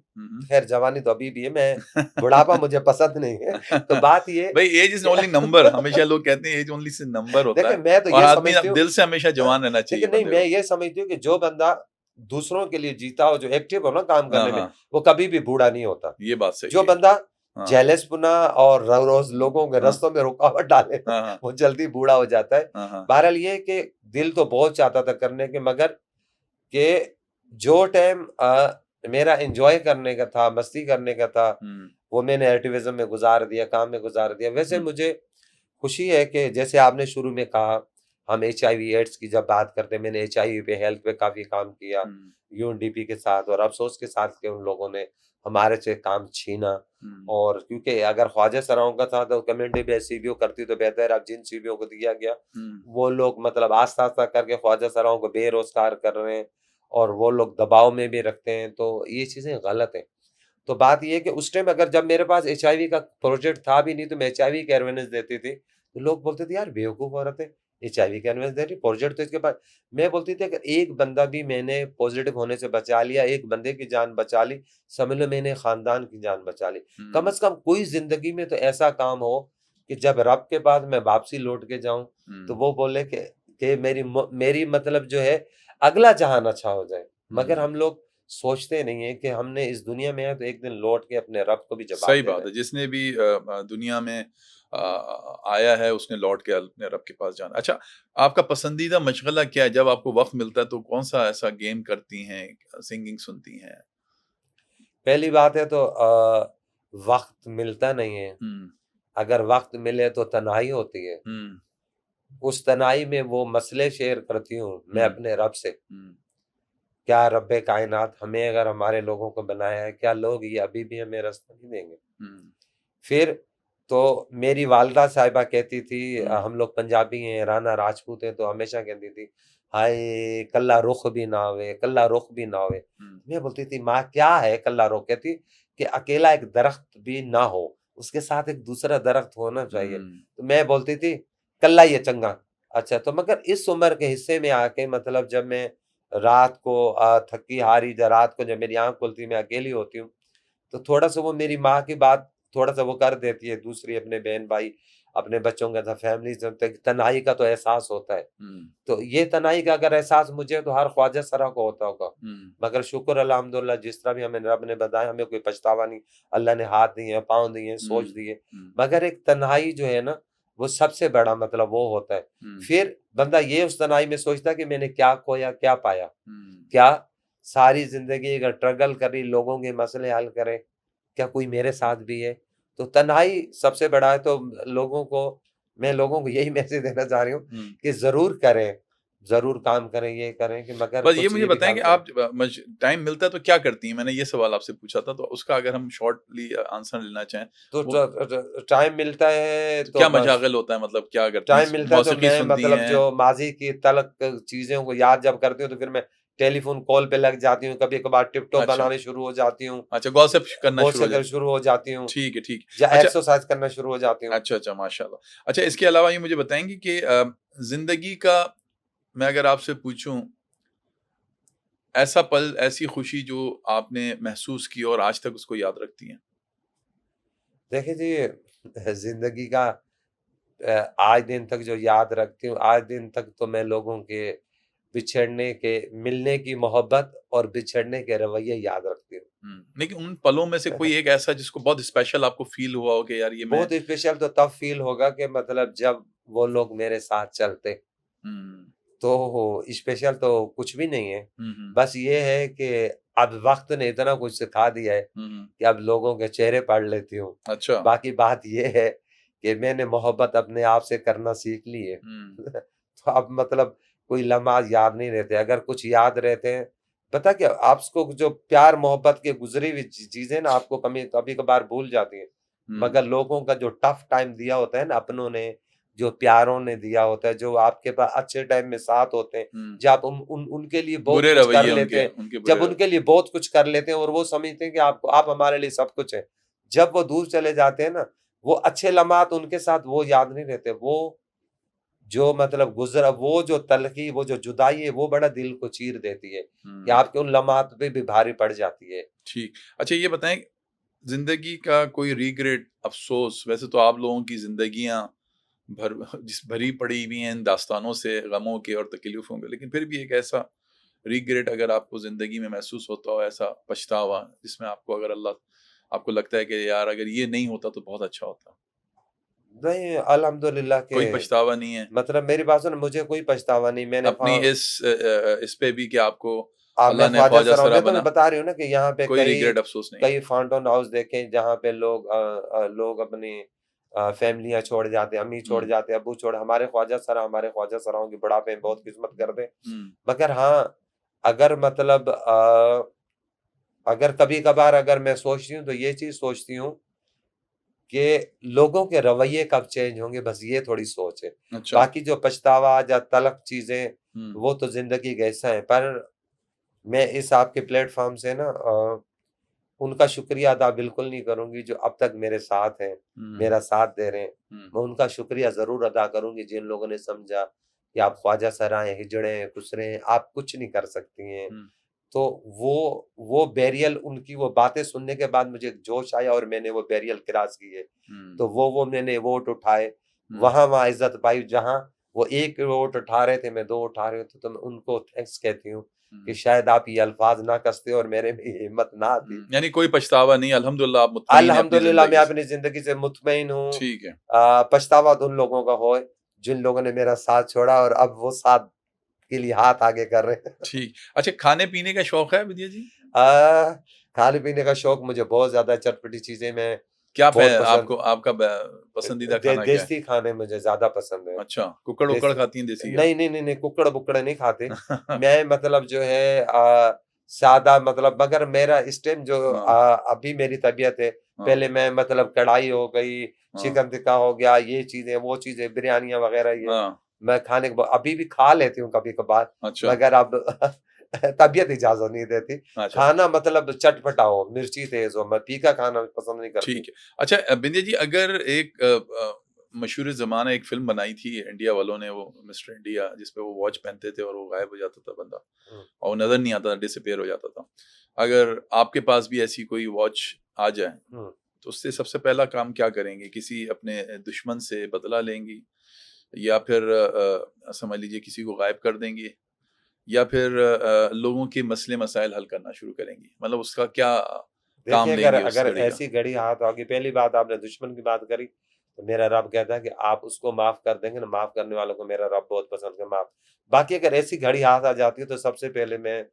Speaker 3: खैर जवानी तो अभी भी है, मैं बुढ़ापा मुझे पसंद नहीं है। तो बात ये
Speaker 2: भाई एज इज ओनली नंबर, हमेशा लोग कहते हैं एज ओनली से नंबर होता
Speaker 3: देखिए
Speaker 2: है
Speaker 3: मैं तो
Speaker 2: और
Speaker 3: ये
Speaker 2: आदमी
Speaker 3: समझती हूँ,
Speaker 2: दिल से हमेशा जवान रहना चाहिए
Speaker 3: देखिए नहीं
Speaker 2: बंदे
Speaker 3: मैं
Speaker 2: को।
Speaker 3: ये समझती हूँ कि जो बंदा दूसरों के लिए जीता हो, जो एक्टिव हो ना काम
Speaker 2: हाँ
Speaker 3: करने में,
Speaker 2: हाँ,
Speaker 3: वो कभी भी बूढ़ा नहीं होता।
Speaker 2: ये बात सही
Speaker 3: जो
Speaker 2: है।
Speaker 3: बंदा
Speaker 2: हाँ
Speaker 3: जेलस पुना और रोज लोगों के
Speaker 2: हाँ
Speaker 3: रस्तों में रुकावट डाले ना,
Speaker 2: हाँ
Speaker 3: वो जल्दी बूढ़ा हो जाता है।
Speaker 2: हाँ हाँ,
Speaker 3: बहरहाल ये कि दिल तो बहुत चाहता था करने के, मगर कि जो टाइम मेरा एंजॉय करने का था, मस्ती करने का था, वो मैंने एक्टिविज्म में गुजार दिया, काम में गुजार दिया। वैसे मुझे खुशी है कि जैसे आपने शुरू में कहा, हम HIV एड्स की जब बात करते हैं, मैंने HIV पे हेल्थ पे काफी काम किया UNDP के साथ, और अफसोस के साथ कि उन लोगों ने हमारे से काम छीना। और क्योंकि अगर ख्वाजा सराओं का था तो कम्युनिटी बेस्ड CBO करती तो बेहतर, अब जिन CBO को दिया गया वो लोग मतलब आस्ता आस्ता करके ख्वाजा सराओं को बेरोजगार कर रहे हैं और वो लोग दबाव में भी रखते हैं, तो ये चीजें गलत है। तो बात ये है कि उस टाइम अगर जब मेरे पास HIV का प्रोजेक्ट था भी नहीं तो मैं HIV की अवेयरनेस देती थी, तो लोग बोलते थे यार बेवकूफ औरत है, HIV की अवेयरनेस दे रही, प्रोजेक्ट तो इसके पास। मैं बोलती थी अगर एक बंदा भी मैंने पॉजिटिव होने से बचा लिया, एक बंदे की जान बचा ली, समझ लो मैंने खानदान की जान बचा ली। कम से कम कोई जिंदगी में तो ऐसा काम हो कि जब रब के पास मैं वापसी लौट के जाऊं तो वो बोले कि कि मेरी मतलब जो है अगला जहान अच्छा हो जाए। मगर
Speaker 2: हम्म।
Speaker 3: हम लोग सोचते नहीं है कि हमने इस दुनिया में है तो एक दिन लौट के अपने रब को भी जवाब
Speaker 2: सही
Speaker 3: देना
Speaker 2: बात
Speaker 3: है।
Speaker 2: है। जिसने भी दुनिया में आया है उसने लौट के अपने रब के पास जाना। अच्छा, आपका पसंदीदा मशगला क्या है? जब आपको वक्त मिलता है तो कौन सा ऐसा गेम करती हैं, सिंगिंग सुनती हैं?
Speaker 3: पहली बात है तो वक्त मिलता नहीं है।
Speaker 2: हम्म।
Speaker 3: अगर वक्त मिले तो तन्हाई होती है।
Speaker 2: हम्म।
Speaker 3: उस तन्हाई में वो मसले शेयर करती हूँ मैं
Speaker 2: हम्म।
Speaker 3: अपने रब से।
Speaker 2: हम्म।
Speaker 3: क्या रब्बे कायनात हमें अगर हमारे लोगों को बनाया है, क्या लोग ये अभी भी हमें रास्ता नहीं देंगे?
Speaker 2: हम्म।
Speaker 3: फिर तो मेरी वालदा साहिबा कहती थी,
Speaker 2: हम्म।
Speaker 3: हम लोग पंजाबी हैं, राणा राजपूत हैं, तो हमेशा कहती थी, हाय कल्ला रुख भी ना आवे, कल्ला रुख भी ना आवे।
Speaker 2: हम्म।
Speaker 3: मैं बोलती थी, माँ क्या है कल्ला रुख? कहती कि अकेला एक दरख्त भी ना हो, उसके साथ एक दूसरा दरख्त होना चाहिए।
Speaker 2: हम्म।
Speaker 3: तो मैं बोलती थी कल्ला ये चंगा। अच्छा, तो मगर इस उम्र के हिस्से में आके मतलब जब मैं रात को थकी हारी रात को जब मेरी आंख खुलती मैं अकेली होती हूँ, तो थोड़ा सा वो मेरी माँ की बात थोड़ा सा वो कर देती है, दूसरी अपने बहन भाई अपने बच्चों का था फैमिली तन्हाई का तो एहसास होता है।
Speaker 2: हम्म।
Speaker 3: तो ये तन्हाई का अगर एहसास मुझे तो हर ख्वाजा सरा को होता होगा।
Speaker 2: हम्म।
Speaker 3: मगर शुक्र अल्हम्दुलिल्लाह जिस तरह भी हमें रब ने बताया, हमें कोई पछतावा नहीं। अल्लाह ने हाथ दिए हैं, पाँव दिए हैं, सोच
Speaker 2: हम्म।
Speaker 3: दिए।
Speaker 2: हम्म।
Speaker 3: मगर एक तन्हाई जो है ना, वो सबसे बड़ा मतलब वो होता है।
Speaker 2: हम्म।
Speaker 3: फिर बंदा ये उस तन्हाई में सोचता है कि मैंने क्या खोया क्या पाया।
Speaker 2: हम्म।
Speaker 3: क्या सारी जिंदगी अगर स्ट्रगल करी, लोगों के मसले हल करे, क्या कोई मेरे साथ भी है? तो तन्हाई सबसे बड़ा है। तो मैं लोगों को यही मैसेज देना चाह रही हूँ
Speaker 2: हम्म।
Speaker 3: कि जरूर करें, जरूर काम करें, ये करें कि मगर
Speaker 2: बस ये
Speaker 3: कुछ
Speaker 2: मुझे
Speaker 3: ये भी
Speaker 2: बताएं
Speaker 3: ख्याल
Speaker 2: कि
Speaker 3: करें।
Speaker 2: आप टाइम मिलता है तो क्या करती हैं? मैंने ये सवाल आपसे पूछा था, तो उसका अगर हम शॉर्टली आंसर लेना चाहें
Speaker 3: तो
Speaker 2: वो,
Speaker 3: टाइम मिलता है
Speaker 2: तो
Speaker 3: तो
Speaker 2: क्या
Speaker 3: बस
Speaker 2: मशागल होता है? मतलब क्या करती हैं?
Speaker 3: टाइम मिलता है तो
Speaker 2: मौसीकी
Speaker 3: मैं
Speaker 2: सुनती
Speaker 3: मतलब
Speaker 2: हैं?
Speaker 3: जो माजी की तलक चीजों को याद जब करती हूँ तो फिर मैं टेलीफोन कॉल पे लग जाती हूँ, कभी कभार टिकटॉक
Speaker 2: अच्छा।
Speaker 3: बनाने शुरू हो जाती हूँ,
Speaker 2: अच्छा, गॉसिप करना शुरू हो
Speaker 3: गॉसिप
Speaker 2: जाए।
Speaker 3: शुरू हो जाती हूँ,
Speaker 2: ठीक है, ठीक।
Speaker 3: या
Speaker 2: अच्छा,
Speaker 3: एक्सरसाइज करना शुरू हो जाती हूँ।
Speaker 2: अच्छा, अच्छा, माशाल्लाह। अच्छा, इसके अलावा ये मुझे बताएँगी कि ज़िंदगी का, मैं अगर आपसे पूछूँ, ऐसा पल, ऐसी खुशी जो आपने महसूस की और आज तक उसको याद रखती हैं?
Speaker 3: देखिए जी, जिंदगी का आज दिन तक जो याद रखती हूँ, आज दिन तक तो मैं लोगों के बिछड़ने के, मिलने की मोहब्बत और बिछड़ने के रवैये याद रखती हूँ।
Speaker 2: लेकिन उन पलों में से कोई एक ऐसा जिसको बहुत स्पेशल आपको फ़ील हुआ हो कि यार ये मैं।
Speaker 3: बहुत स्पेशल तो तब फील होगा कि मतलब जब वो लोग मेरे साथ चलते।
Speaker 2: हुँ।
Speaker 3: तो स्पेशल तो कुछ भी नहीं है।
Speaker 2: हुँ। हुँ।
Speaker 3: बस ये है कि अब वक्त ने इतना कुछ सिखा दिया है
Speaker 2: हुँ। हुँ।
Speaker 3: कि अब लोगों के चेहरे पढ़ लेती हूँ।
Speaker 2: अच्छा।
Speaker 3: बाकी बात ये है कि मैंने मोहब्बत अपने आप से करना सीख ली है।
Speaker 2: हुँ।
Speaker 3: तो अब मतलब कोई लम्हा याद नहीं रहते। अगर कुछ याद रहते हैं, पता क्या, आपको जो प्यार मोहब्बत के गुजरी हुई चीजें ना आपको कभी कभी कभार भूल जाती हैं।
Speaker 2: हुँ।
Speaker 3: मगर लोगों का जो टफ टाइम दिया होता है ना, अपनों ने जो प्यारों ने दिया होता है, जो आपके पास अच्छे टाइम में साथ होते हैं,
Speaker 2: हुँ।
Speaker 3: जब आप उनके लिए बहुत
Speaker 2: बुरे
Speaker 3: कुछ कर
Speaker 2: रवैये
Speaker 3: लेते
Speaker 2: उनके,
Speaker 3: हैं,
Speaker 2: उनके बुरे
Speaker 3: जब
Speaker 2: रवैये।
Speaker 3: उनके लिए बहुत कुछ कर लेते हैं और वो समझते हैं कि आप हमारे लिए सब कुछ है। जब वो दूर चले जाते हैं ना, वो अच्छे लम्हात उनके साथ वो याद नहीं रहते। वो जो मतलब गुजरा, वो जो तलखी, वो जो जुदाई है, वो बड़ा दिल को चीर देती है कि
Speaker 2: हुँ।
Speaker 3: आपके उन लम्हात पे भी भारी पड़ जाती है।
Speaker 2: ठीक। अच्छा, ये बताएँ, ज़िंदगी का कोई रिग्रेट, अफ़सोस, वैसे तो आप लोगों की ज़िंदगियाँ भरी पड़ी हुई हैं इन दास्तानों से, गमों के और तकलीफ़ों के, लेकिन फिर भी एक ऐसा रिग्रेट अगर आपको ज़िंदगी में महसूस होता हो, ऐसा पछतावा, जिसमें आपको, अगर अल्लाह आपको लगता है कि यार अगर ये नहीं होता तो बहुत अच्छा होता?
Speaker 3: नहीं, अल्हम्दुलिल्लाह के
Speaker 2: कोई पछतावा नहीं है?
Speaker 3: मतलब मेरी बात सुनो, मुझे कोई पछतावा नहीं।
Speaker 2: अपनी इस पे भी कि आपको
Speaker 3: मैं
Speaker 2: अल्लाह ने
Speaker 3: ख्वाजा
Speaker 2: ख्वाजा
Speaker 3: सरा हूँ।
Speaker 2: सरा
Speaker 3: देखो मैं
Speaker 2: बना,
Speaker 3: बता रही हूँ ना कि यहाँ पे
Speaker 2: कोई रिग्रेट, अफ़सोस नहीं है?
Speaker 3: कई फाउंटेन हाउस देखे जहाँ पे लोग अपनी फैमिलियाँ छोड़ जाते हैं, अम्मी छोड़
Speaker 2: हुँ।
Speaker 3: जाते हैं, अब्बू छोड़, हमारे ख्वाजा सराओं की बुढ़ापे में बहुत किस्मत कर दें।
Speaker 2: हुँ।
Speaker 3: मगर हाँ, अगर मतलब अगर कभी-कभार अगर मैं सोचती हूँ तो ये चीज़ सोचती हूँ कि लोगों के रवैये कब चेंज होंगे, बस ये थोड़ी सोच है।
Speaker 2: अच्छा।
Speaker 3: बाकी जो पछतावा या तलख चीज़ें,
Speaker 2: हुँ।
Speaker 3: वो तो ज़िंदगी का हिस्सा है। पर मैं इस आपके प्लेटफ़ॉर्म से ना उनका शुक्रिया अदा बिल्कुल नहीं करूँगी जो अब तक मेरे साथ हैं,
Speaker 2: हुँ।
Speaker 3: मेरा साथ दे रहे हैं।
Speaker 2: हुँ।
Speaker 3: मैं उनका शुक्रिया ज़रूर अदा करूँगी जिन लोगों ने समझा कि आप ख्वाजा सरा हैं, हिजड़े हैं, खुसरे हैं, आप कुछ नहीं कर सकती हैं।
Speaker 2: हुँ।
Speaker 3: तो वो बैरियल, उनकी वो बातें सुनने के बाद मुझे एक जोश आया और मैंने वो बैरियल क्रॉस किए।
Speaker 2: हुँ।
Speaker 3: तो वो मैंने वोट उठाए,
Speaker 2: हुँ।
Speaker 3: वहाँ इज़्ज़त पाई जहाँ वो 1 वोट उठा रहे थे, मैं 2 उठा रही हूँ, तो मैं उनको थैंक्स कहती हूँ कि
Speaker 2: हम्म,
Speaker 3: शायद आप ये अल्फाज ना कसते और मेरे में ये हिम्मत ना आती।
Speaker 2: यानी कोई पछतावा नहीं, अल्हम्दुलिल्लाह आप मुतमईन हैं अपनी
Speaker 3: अल्हम्दुलिल्लाह मैं
Speaker 2: जिंदगी से।
Speaker 3: अपनी जिंदगी से मुतमईन हूँ।
Speaker 2: ठीक है।
Speaker 3: पछतावा तो उन लोगों का हो जिन लोगों ने मेरा साथ छोड़ा और अब वो साथ के लिए हाथ आगे कर रहे हैं।
Speaker 2: ठीक। अच्छा, खाने पीने का शौक है विद्या जी?
Speaker 3: आ, खाने पीने का शौक मुझे बहुत ज्यादा, चटपटी चीजें मैं
Speaker 2: क्या
Speaker 3: बहुत पसंद।
Speaker 2: आपको आपका पसंदीदा खाना क्या है?
Speaker 3: देसी खाने मुझे ज्यादा पसंद है।
Speaker 2: अच्छा, कुकड़ उकड़
Speaker 3: देसी
Speaker 2: खाती हैं देसी क्या?
Speaker 3: नहीं नहीं नहीं नहीं, कुकड़ बुकड़ नहीं खाते। मैं मतलब जो है सादा, मतलब मगर मेरा इस टाइम जो
Speaker 2: हाँ,
Speaker 3: अभी मेरी तबीयत है,
Speaker 2: हाँ,
Speaker 3: पहले मैं मतलब कढ़ाई हो गई,
Speaker 2: हाँ,
Speaker 3: चिकन टिक्का हो गया, ये चीजें वो चीजें, बिरयानियां वगैरह, ये
Speaker 2: हाँ,
Speaker 3: मैं खाने के अभी भी खा लेती हूँ कभी कभार,
Speaker 2: अच्छा,
Speaker 3: मगर अब तबीयत इजाजत नहीं देती।
Speaker 2: अच्छा,
Speaker 3: खाना मतलब चटपटा हो, मिर्ची तेज हो, मैं तीखा खाना पसंद नहीं करती।
Speaker 2: ठीक है। अच्छा बिंदे जी, अगर एक मशहूर ज़माना एक फ़िल्म बनाई थी इंडिया वालों ने, वो मिस्टर इंडिया, जिसपे वो वॉच पहनते थे और वो गायब हो जाता था बंदा,
Speaker 3: हम्म,
Speaker 2: और वो नज़र नहीं आता था, डिसअपीयर हो जाता था। अगर आपके पास भी ऐसी कोई वॉच आ जाए,
Speaker 3: हम्म।
Speaker 2: तो उससे सबसे पहला काम क्या करेंगे? किसी अपने दुश्मन से बदला लेंगी, या फिर समझ लीजिए किसी को गायब कर देंगी, या फिर लोगों के मसले मसाइल हल करना शुरू करेंगी? मतलब उसका क्या काम
Speaker 3: देखिए, अगर
Speaker 2: लेंगे उस
Speaker 3: अगर
Speaker 2: घड़ी का?
Speaker 3: ऐसी घड़ी हाथ आ गई, पहली बात आपने दुश्मन की बात करी, तो मेरा रब कहता है कि आप उसको माफ कर देंगे ना, माफ करने वालों को मेरा रब बहुत पसंद है, माफ। बाकी अगर ऐसी घड़ी हाथ आ जाती है, तो सबसे पहले मैं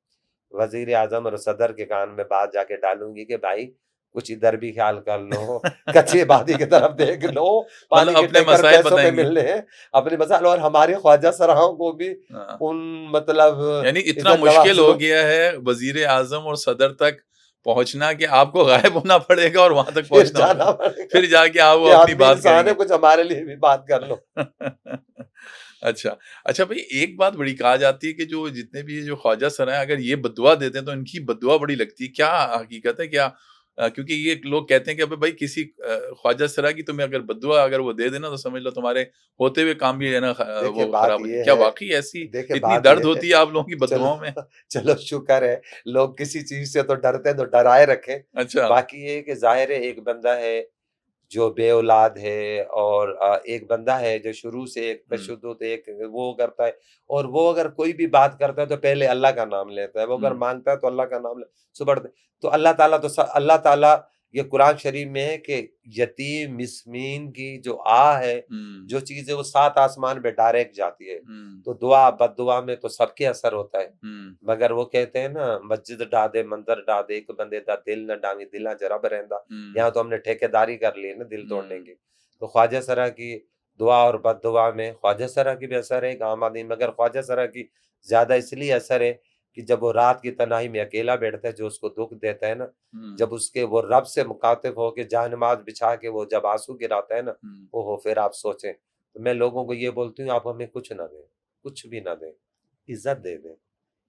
Speaker 3: वजीर आजम और सदर के कान में बात जाके डालूंगी कि भाई कुछ इधर भी ख्याल कर लो, कच्ची आबादी की तरफ देख लो, पानी
Speaker 2: मतलब
Speaker 3: के
Speaker 2: अपने
Speaker 3: टैंकर
Speaker 2: मसाइल
Speaker 3: पैसों पे
Speaker 2: बताएँगी।
Speaker 3: मिल रहे हैं, अपने मसाइल, और हमारे ख्वाजा सराहों को भी
Speaker 2: हाँ,
Speaker 3: उन मतलब
Speaker 2: यानी इतना
Speaker 3: इज्जत
Speaker 2: मुश्किल हो
Speaker 3: नवाजों
Speaker 2: गया है वज़ीर आज़म और सदर तक पहुँचना कि आपको गायब होना पड़ेगा और वहाँ तक
Speaker 3: फिर
Speaker 2: पहुँचना होगा।
Speaker 3: जाना पड़ेगा
Speaker 2: फिर जाके आप वो
Speaker 3: कि
Speaker 2: अपनी
Speaker 3: हम भी
Speaker 2: बात
Speaker 3: इंसान है,
Speaker 2: करेंगे।
Speaker 3: कुछ हमारे लिए भी बात कर लो।
Speaker 2: अच्छा, अच्छा भाई, एक बात बड़ी कहा जाती है कि जो जितने भी ये जो ख्वाजा सर हैं, अगर ये बद्दुआ देते हैं तो इनकी बद्दुआ बड़ी लगती है। क्या हकीकत है? क्या क्योंकि ये लोग कहते हैं कि अबे भाई किसी ख्वाजा सरा की तुम्हें अगर बद्दुआ अगर वो दे देना, तो समझ लो तुम्हारे होते हुए काम भी है ना,
Speaker 3: देखिए
Speaker 2: वो
Speaker 3: बात
Speaker 2: खराब हो जाए।
Speaker 3: ये
Speaker 2: क्या
Speaker 3: है
Speaker 2: वाक़ई ऐसी
Speaker 3: देखिए
Speaker 2: इतनी
Speaker 3: बात
Speaker 2: दर्द
Speaker 3: ये है,
Speaker 2: होती है आप लोगों की
Speaker 3: चलो
Speaker 2: बद्दुआओं में?
Speaker 3: चलो शुक्र है, लोग किसी चीज से तो डरते हैं, तो डराए रखें।
Speaker 2: अच्छा।
Speaker 3: बाकी ये है कि जाहिर है, एक बंदा है जो बेऔलाद है, और एक बंदा है जो शुरू से एक
Speaker 2: हुँ,
Speaker 3: तशद्दुद, एक वो करता है, और वो अगर कोई भी बात करता है तो पहले अल्लाह का नाम लेता है, वो अगर
Speaker 2: हुँ,
Speaker 3: मांगता है तो अल्लाह का नाम ले सुबह, तो अल्लाह ताला तो अल्लाह ताला, ये कुरान शरीफ में है कि यतीम मिस्कीन की जो है,
Speaker 2: हुँ,
Speaker 3: जो चीज है वो 7 आसमान पे डायरेक्ट जाती है।
Speaker 2: हुँ,
Speaker 3: तो दुआ बददुआ में तो सबके असर होता है,
Speaker 2: हुँ,
Speaker 3: मगर वो कहते हैं ना, मस्जिद ढा दे मंदिर ढा दे, एक बंदे दा दिल न डावी दिला च रब रहिंदा।
Speaker 2: हुँ,
Speaker 3: यहाँ तो हमने ठेकेदारी कर ली है ना दिल तोड़ने
Speaker 2: हुँ,
Speaker 3: की। तो ख्वाजा सरा की दुआ और बददुआ में ख्वाजा सरा की भी असर है, एक आम आदमी, मगर ख्वाजा सरा की ज्यादा इसलिए असर है कि जब वो रात की तन्हाई में अकेला बैठता है, जो उसको दुख देता है ना,
Speaker 2: हुँ,
Speaker 3: जब उसके वो रब से मुखातिब होके जान-नमाज बिछा के वो जब आंसू गिराता है ना,
Speaker 2: हुँ।
Speaker 3: ओहो फिर आप सोचें। तो मैं लोगों को ये बोलती हूँ, आप हमें कुछ ना दें, कुछ भी ना दें, इज्जत दे दें,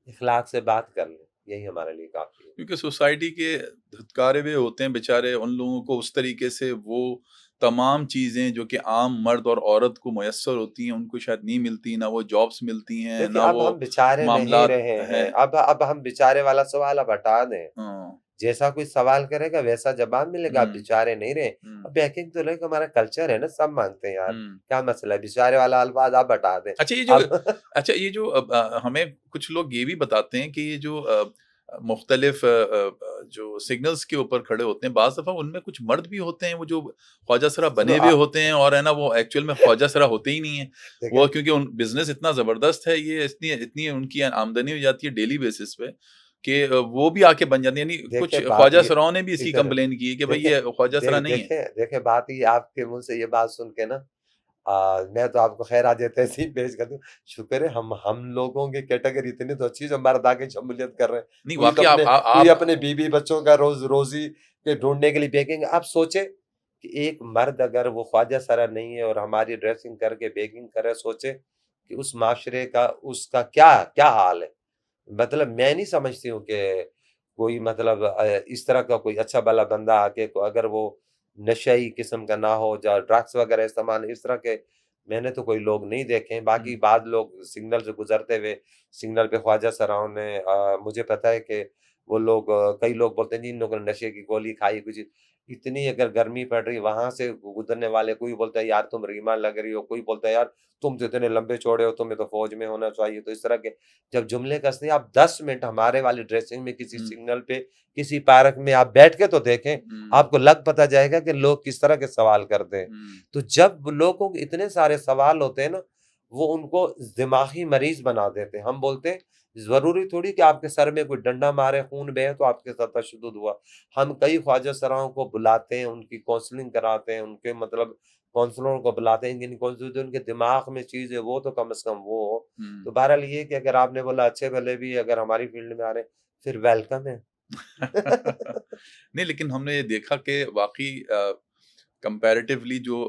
Speaker 3: इखलाक से बात कर लें, यही हमारे लिए काफ़ी है।
Speaker 2: क्योंकि सोसाइटी के धुतकारे हुए होते हैं बेचारे, उन लोगों को उस तरीके से वो तमाम चीज़ें जो कि आम मर्द और औरत को मुयस्सर होती हैं, उनको शायद नहीं मिलती, ना वो जॉब्स मिलती हैं,
Speaker 3: देखिए,
Speaker 2: ना
Speaker 3: अब
Speaker 2: वो
Speaker 3: हम बेचारे नहीं
Speaker 2: मामलात
Speaker 3: रहे
Speaker 2: हैं।
Speaker 3: हैं, अब हम बेचारे वाला सवाल अब हटा दें।
Speaker 2: हाँ,
Speaker 3: जैसा कोई सवाल करेगा वैसा जवाब मिलेगा, आप
Speaker 2: हुँ,
Speaker 3: बेचारे नहीं रहे।
Speaker 2: हुँ,
Speaker 3: अब बैकिंग तो लाइक हमारा कल्चर है ना, सब मानते हैं यार,
Speaker 2: हुँ।
Speaker 3: क्या मसला है? बेचारे वाला अल्फाज आप हटा दें।
Speaker 2: अच्छा ये जो
Speaker 3: अब
Speaker 2: अच्छा ये जो हमें कुछ लोग ये भी बताते हैं कि ये जो मुख्तलिफ जो सिग्नल्स के ऊपर खड़े होते हैं, बाज़ दफ़ा उनमें कुछ मर्द भी होते हैं, वो जो ख्वाजा सरा
Speaker 3: सुनो
Speaker 2: बने हुए होते हैं, और है ना वो एक्चुअल में ख्वाजा सरा होते ही नहीं है। वो
Speaker 3: देखें
Speaker 2: क्योंकि उन बिज़नेस इतना ज़बरदस्त है, ये इतनी इतनी उनकी आमदनी हो जाती है डेली बेसिस पे कि वो भी आके बन जाते हैं। यानी कुछ
Speaker 3: देखें बात
Speaker 2: ख्वाजा
Speaker 3: ये
Speaker 2: सराओं ने भी इसकी
Speaker 3: इधर
Speaker 2: कंप्लेन की है कि भाई
Speaker 3: देखें
Speaker 2: ये ख्वाजा सरा नहीं है।
Speaker 3: देखें बात ये, आपके मुँह से ये बात सुन के ना, मैं तो आपको खैर आज तहसीन पेश कर दूं। शुक्र है हम लोगों की कैटेगरी इतनी तो अच्छी, जो मर्द आके शमूलियत कर रहे हैं।
Speaker 2: नहीं वाक़ई आप
Speaker 3: कोई
Speaker 2: आप
Speaker 3: अपने बीवी बच्चों का रोजी के ढूंढने के लिए बेकिंग। आप सोचे कि एक मर्द अगर वो ख्वाजा सरा नहीं है और हमारी ड्रेसिंग करके बेकिंग करे, सोचे कि उस माशरे का उसका क्या क्या हाल है। मतलब मैं नहीं समझती हूँ कि कोई मतलब इस तरह का कोई अच्छा भला बंदा आके अगर वो नशई किस्म का ना हो, जो ड्रग्स वगैरह इस्तेमाल इस तरह के, मैंने तो कोई लोग नहीं देखे हैं। बाकी
Speaker 2: हुँ,
Speaker 3: बाद लोग सिग्नल से गुजरते हुए, सिग्नल पे ख्वाजा सराओं ने मुझे पता है कि वो लोग कई लोग बोलते हैं जी इन लोगों ने नशे की गोली खाई कुछ। इतनी अगर गर्मी पड़ रही वहां से गुजरने वाले, कोई बोलता है यार तुम रीमा लग रही हो, कोई बोलता है यार तुम तो इतने लंबे चौड़े हो, तुम्हें तो फौज में होना चाहिए। तो इस तरह के जब जुमले कसते हैं, आप 10 मिनट हमारे वाली ड्रेसिंग में किसी सिग्नल पे किसी पार्क में आप बैठ के तो देखें, आपको लग पता जाएगा कि लोग किस तरह के सवाल करते हैं। तो जब लोगों के इतने सारे सवाल होते हैं ना, वो उनको दिमागी मरीज बना देते हैं। हम बोलते हैं जरूरी थोड़ी कि आपके सर में कोई डंडा मारे खून बहे तो आपके साथ तशद्दुद हुआ। हम कई ख्वाजा सराओं को बुलाते हैं, उनकी काउंसलिंग कराते हैं, उनके मतलब काउंसलरों को बुलाते हैं, जिन जो उनके दिमाग में चीज है वो तो कम से कम वो हो। तो बहरहाल ये कि अगर आपने बोला अच्छे भले भी अगर हमारी फील्ड में आ रहे हैं, फिर वेलकम है।
Speaker 2: नहीं, लेकिन हमने ये देखा कि वाकई कंपैरेटिवली जो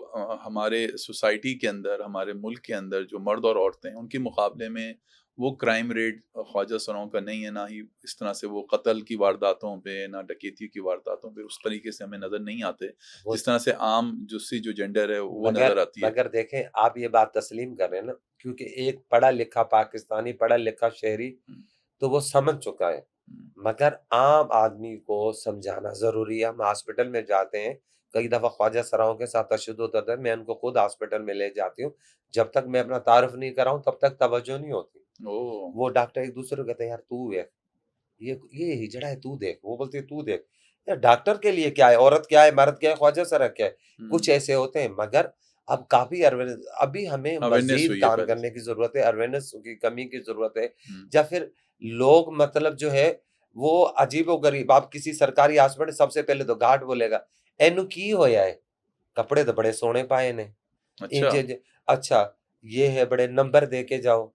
Speaker 2: हमारे सोसाइटी के अंदर, हमारे मुल्क के अंदर जो मर्द और औरतें हैं, उनके मुकाबले में वो क्राइम रेट ख्वाजा सराओं का नहीं है, ना ही इस तरह से वो कत्ल की वारदातों पे, ना डकैती की वारदातों पे उस तरीके से हमें नज़र नहीं आते,
Speaker 3: वो
Speaker 2: जिस तरह से आम जो जेंडर है वो
Speaker 3: मगर
Speaker 2: नज़र आती है।
Speaker 3: मगर देखें आप ये बात तस्लीम कर रहे हैं ना, क्योंकि एक पढ़ा लिखा पाकिस्तानी, पढ़ा लिखा शहरी
Speaker 2: हुँ,
Speaker 3: तो वो समझ चुका है।
Speaker 2: हुँ,
Speaker 3: मगर आम आदमी को समझाना ज़रूरी है। हम हॉस्पिटल में जाते हैं, कई दफ़ा ख्वाजा सराओं के साथ तशद्दुद होता है, मैं उनको खुद हॉस्पिटल में ले जाती हूँ। जब तक मैं अपना तारुफ नहीं कराऊँ तब तक तवज्जो नहीं होती।
Speaker 2: ओह!
Speaker 3: वो डॉक्टर एक दूसरे को कहते हैं यार तू देख, ये हिजड़ा है तू देख, वो बोलती है तू देख। यार डॉक्टर के लिए क्या है, औरत क्या है, मर्द क्या है, ख्वाजा सरा क्या है? कुछ
Speaker 2: हुँ,
Speaker 3: ऐसे होते हैं। मगर अब काफ़ी अवेयरनेस, अभी हमें
Speaker 2: अवेयरनेस
Speaker 3: मज़ीद
Speaker 2: हुई है
Speaker 3: काम
Speaker 2: पहले
Speaker 3: करने
Speaker 2: से।
Speaker 3: की ज़रूरत है, अवेयरनेस की कमी की ज़रूरत है।
Speaker 2: हुँ,
Speaker 3: या फिर लोग मतलब जो है वो अजीबो-गरीब, आप किसी सरकारी हॉस्पिटल सबसे पहले तो गार्ड बोलेगा, "एनू की होया है?" कपड़े तो बड़े सोहणे पाए ने।
Speaker 2: अच्छा,
Speaker 3: इंज इंज अच्छा, ये है बड़े नंबर दे के जाओ।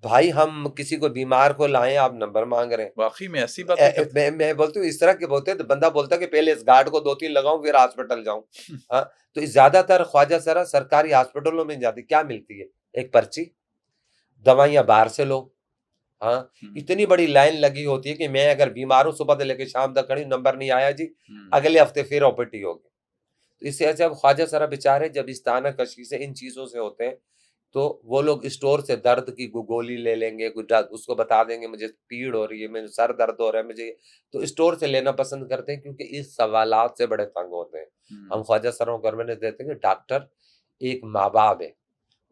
Speaker 3: भाई हम किसी को बीमार को लाएँ, आप नंबर माँग रहे हैं।
Speaker 2: वाक़ई में ऐसी बातें करते
Speaker 3: मैं बोलती हूँ इस तरह के बोलते हैं, तो बंदा बोलता है कि पहले इस गार्ड को 2-3 लगाऊँ फिर हॉस्पिटल जाऊँ।
Speaker 2: हैं?
Speaker 3: हाँ, तो ज़्यादातर ख्वाजा सरा सरकारी हॉस्पिटलों में जाती क्या मिलती है? एक पर्ची, दवाइयाँ बाहर से लो। हाँ,
Speaker 2: हुँ,
Speaker 3: इतनी बड़ी लाइन लगी होती है कि मैं अगर बीमार हूँ सुबह से लेके शाम तक खड़ी हूँ, नंबर नहीं आया जी,
Speaker 2: हुँ,
Speaker 3: अगले हफ्ते फिर ओपीडी होगी। तो इससे अच्छा अब ख्वाजा सरा बेचारे जब इस तानाकशी से इन चीज़ों से होते हैं, तो वो लोग स्टोर से दर्द की गोली ले लेंगे, कुछ उसको बता देंगे मुझे पीड़ हो रही है, मुझे सर दर्द हो रहा है मुझे, तो स्टोर से लेना पसंद करते हैं क्योंकि इस सवालात से बड़े तंग होते हैं। हम
Speaker 2: हुँ,
Speaker 3: ख्वाजा सरों को अवेयरनेस देते हैं कि डॉक्टर एक माँ-बाप है,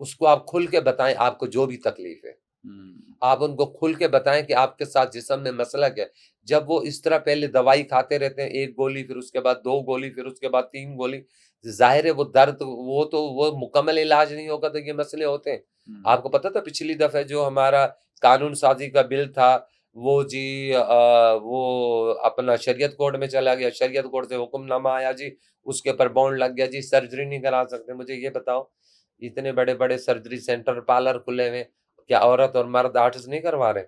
Speaker 3: उसको आप खुल के बताएँ आपको जो भी तकलीफ है।
Speaker 2: हुँ,
Speaker 3: आप उनको खुल के बताएँ कि आपके साथ जिस्म में मसला क्या है। जब वो इस तरह पहले दवाई खाते रहते हैं, 1 गोली फिर उसके बाद 2 गोली फिर उसके बाद 3 गोली, ज़ाहिर है वो दर्द वो तो वो मुकम्मल इलाज नहीं होगा तो ये मसले होते हैं।
Speaker 2: हुँ,
Speaker 3: आपको पता था पिछली दफ़े जो हमारा कानून साज़ी का बिल था, वो जी वो अपना शरीयत कोर्ट में चला गया, शरीयत कोर्ट से हुक्मनामा आया जी, उसके ऊपर बॉन्ड लग गया जी, सर्जरी नहीं करा सकते। मुझे ये बताओ, इतने बड़े-बड़े सर्जरी सेंटर, पार्लर खुले हुए हैं, क्या औरत और मर्द आर्टिस्ट नहीं करवा रहे?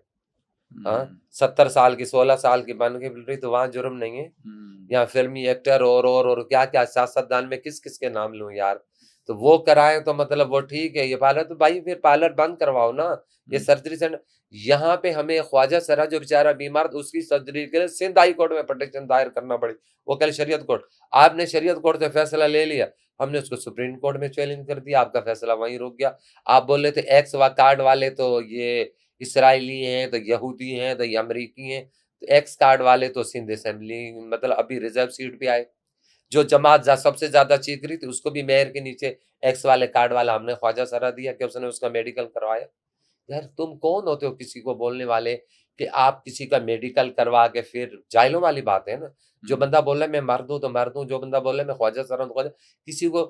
Speaker 3: हाँ,
Speaker 2: हुँ,
Speaker 3: 70 साल की, 16 साल की बन के मिल रही तो वहाँ जुर्म नहीं है?
Speaker 2: हुँ,
Speaker 3: यहाँ फ़िल्मी एक्टर और क्या-क्या सियासतदान में किस-किस के नाम लूँ यार? तो वो कराएँ तो मतलब वो ठीक है, ये पार्लर तो भाई फिर पार्लर बंद करवाओ ना, ये
Speaker 2: हुँ,
Speaker 3: सर्जरी सेंटर। यहाँ पे हमें ख्वाजा सरा जो बेचारा बीमार था उसकी सर्जरी के लिए सिंध हाई कोर्ट में पिटीशन दायर करना पड़ी, वो कल शरीयत कोर्ट। आपने शरीयत कोर्ट से फैसला ले लिया, हमने उसको सुप्रीम कोर्ट में चैलेंज कर दिया, आपका फैसला वहीं रुक गया। आप बोल रहे थे एक्स व कार्ड वाले तो ये इसराइली हैं, तो यहूदी हैं, तो ये अमरीकी हैं, तो एक्स कार्ड वाले तो सिंध असेंबली मतलब अभी रिजर्व सीट पे आए। जो जमात सबसे ज्यादा चीख रही थी उसको भी मेयर के नीचे एक्स वाले कार्ड वाला हमने ख्वाजा सरा दिया कि उसने उसका मेडिकल करवाया। यार तुम कौन होते हो किसी को बोलने वाले कि आप किसी का मेडिकल करवा के फिर जाहिलों वाली बात है ना। जो
Speaker 2: हुँ,
Speaker 3: बंदा बोल रहा है मैं मर्द हूं तो मर्द हूं, जो बंदा बोल रहा है मैं ख्वाजा सरा हूं तो ख्वाजा, किसी को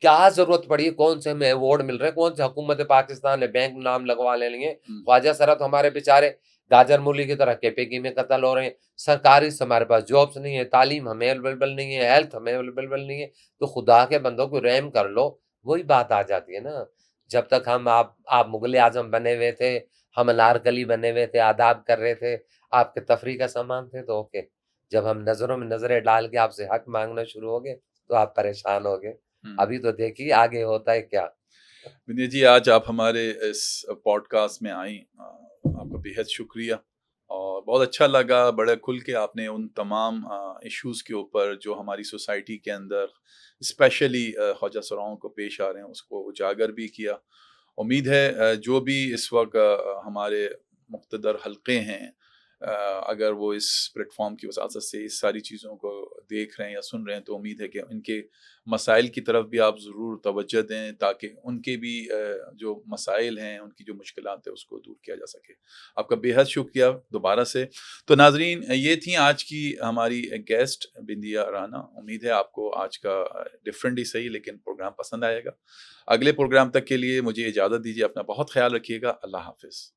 Speaker 3: क्या जरूरत पड़ी है, कौन से हमें अवार्ड मिल रहे हैं, कौन से हुकूमत पाकिस्तान ने बैंक नाम लगवा लेंगे।
Speaker 2: हुँ,
Speaker 3: ख्वाजा सरा तो हमारे बेचारे गाजर मूली की तरह केपेगी में कत्ल हो रहे हैं। सरकारी से हमारे पास जॉब्स नहीं है, तालीम हमें अवेलेबल नहीं है, हेल्थ हमें अवेलेबल नहीं है। तो खुदा के बंदों को रहम कर लो। वही बात आ जाती है ना। जब तक हम आप मुगल आजम बने हुए थे, हम अनारकली बने हुए थे, आदाब कर रहे थे, आपके तफरीह का सामान थे तो ओके। जब हम नजरों में नजरें डाल के आपसे हक मांगना शुरू हो गए तो आप परेशान हो गए।
Speaker 2: हुँ।
Speaker 3: अभी तो देखिए आगे होता है क्या।
Speaker 2: विनय जी, आज आप हमारे इस पॉडकास्ट में आईं, आपका बेहद शुक्रिया और बहुत अच्छा लगा, बड़े खुल के आपने उन तमाम इश्यूज़ के ऊपर जो हमारी सोसाइटी के अंदर स्पेशली ख्वाजा सराओं को पेश आ रहे हैं, उसको उजागर भी किया। उम्मीद है जो भी इस वक़्त हमारे मुक़्तदर हल्क़े हैं, अगर वो इस प्लेटफॉर्म की वसात से इस सारी चीज़ों को देख रहे हैं या सुन रहे हैं, तो उम्मीद है कि इनके मसाइल की तरफ भी आप ज़रूर तवज्जो दें, ताकि उनके भी जो मसाइल हैं, उनकी जो मुश्किलात है, उसको दूर किया जा सके। आपका बेहद शुक्रिया दोबारा से। तो नाज़रीन, ये थी आज की हमारी गेस्ट बिंदिया राना। उम्मीद है आपको आज का डिफरेंट ही सही लेकिन प्रोग्राम पसंद आएगा। अगले प्रोग्राम तक के लिए मुझे इजाज़त दीजिए। अपना बहुत ख्याल रखिएगा। अल्लाह हाफ़िज़।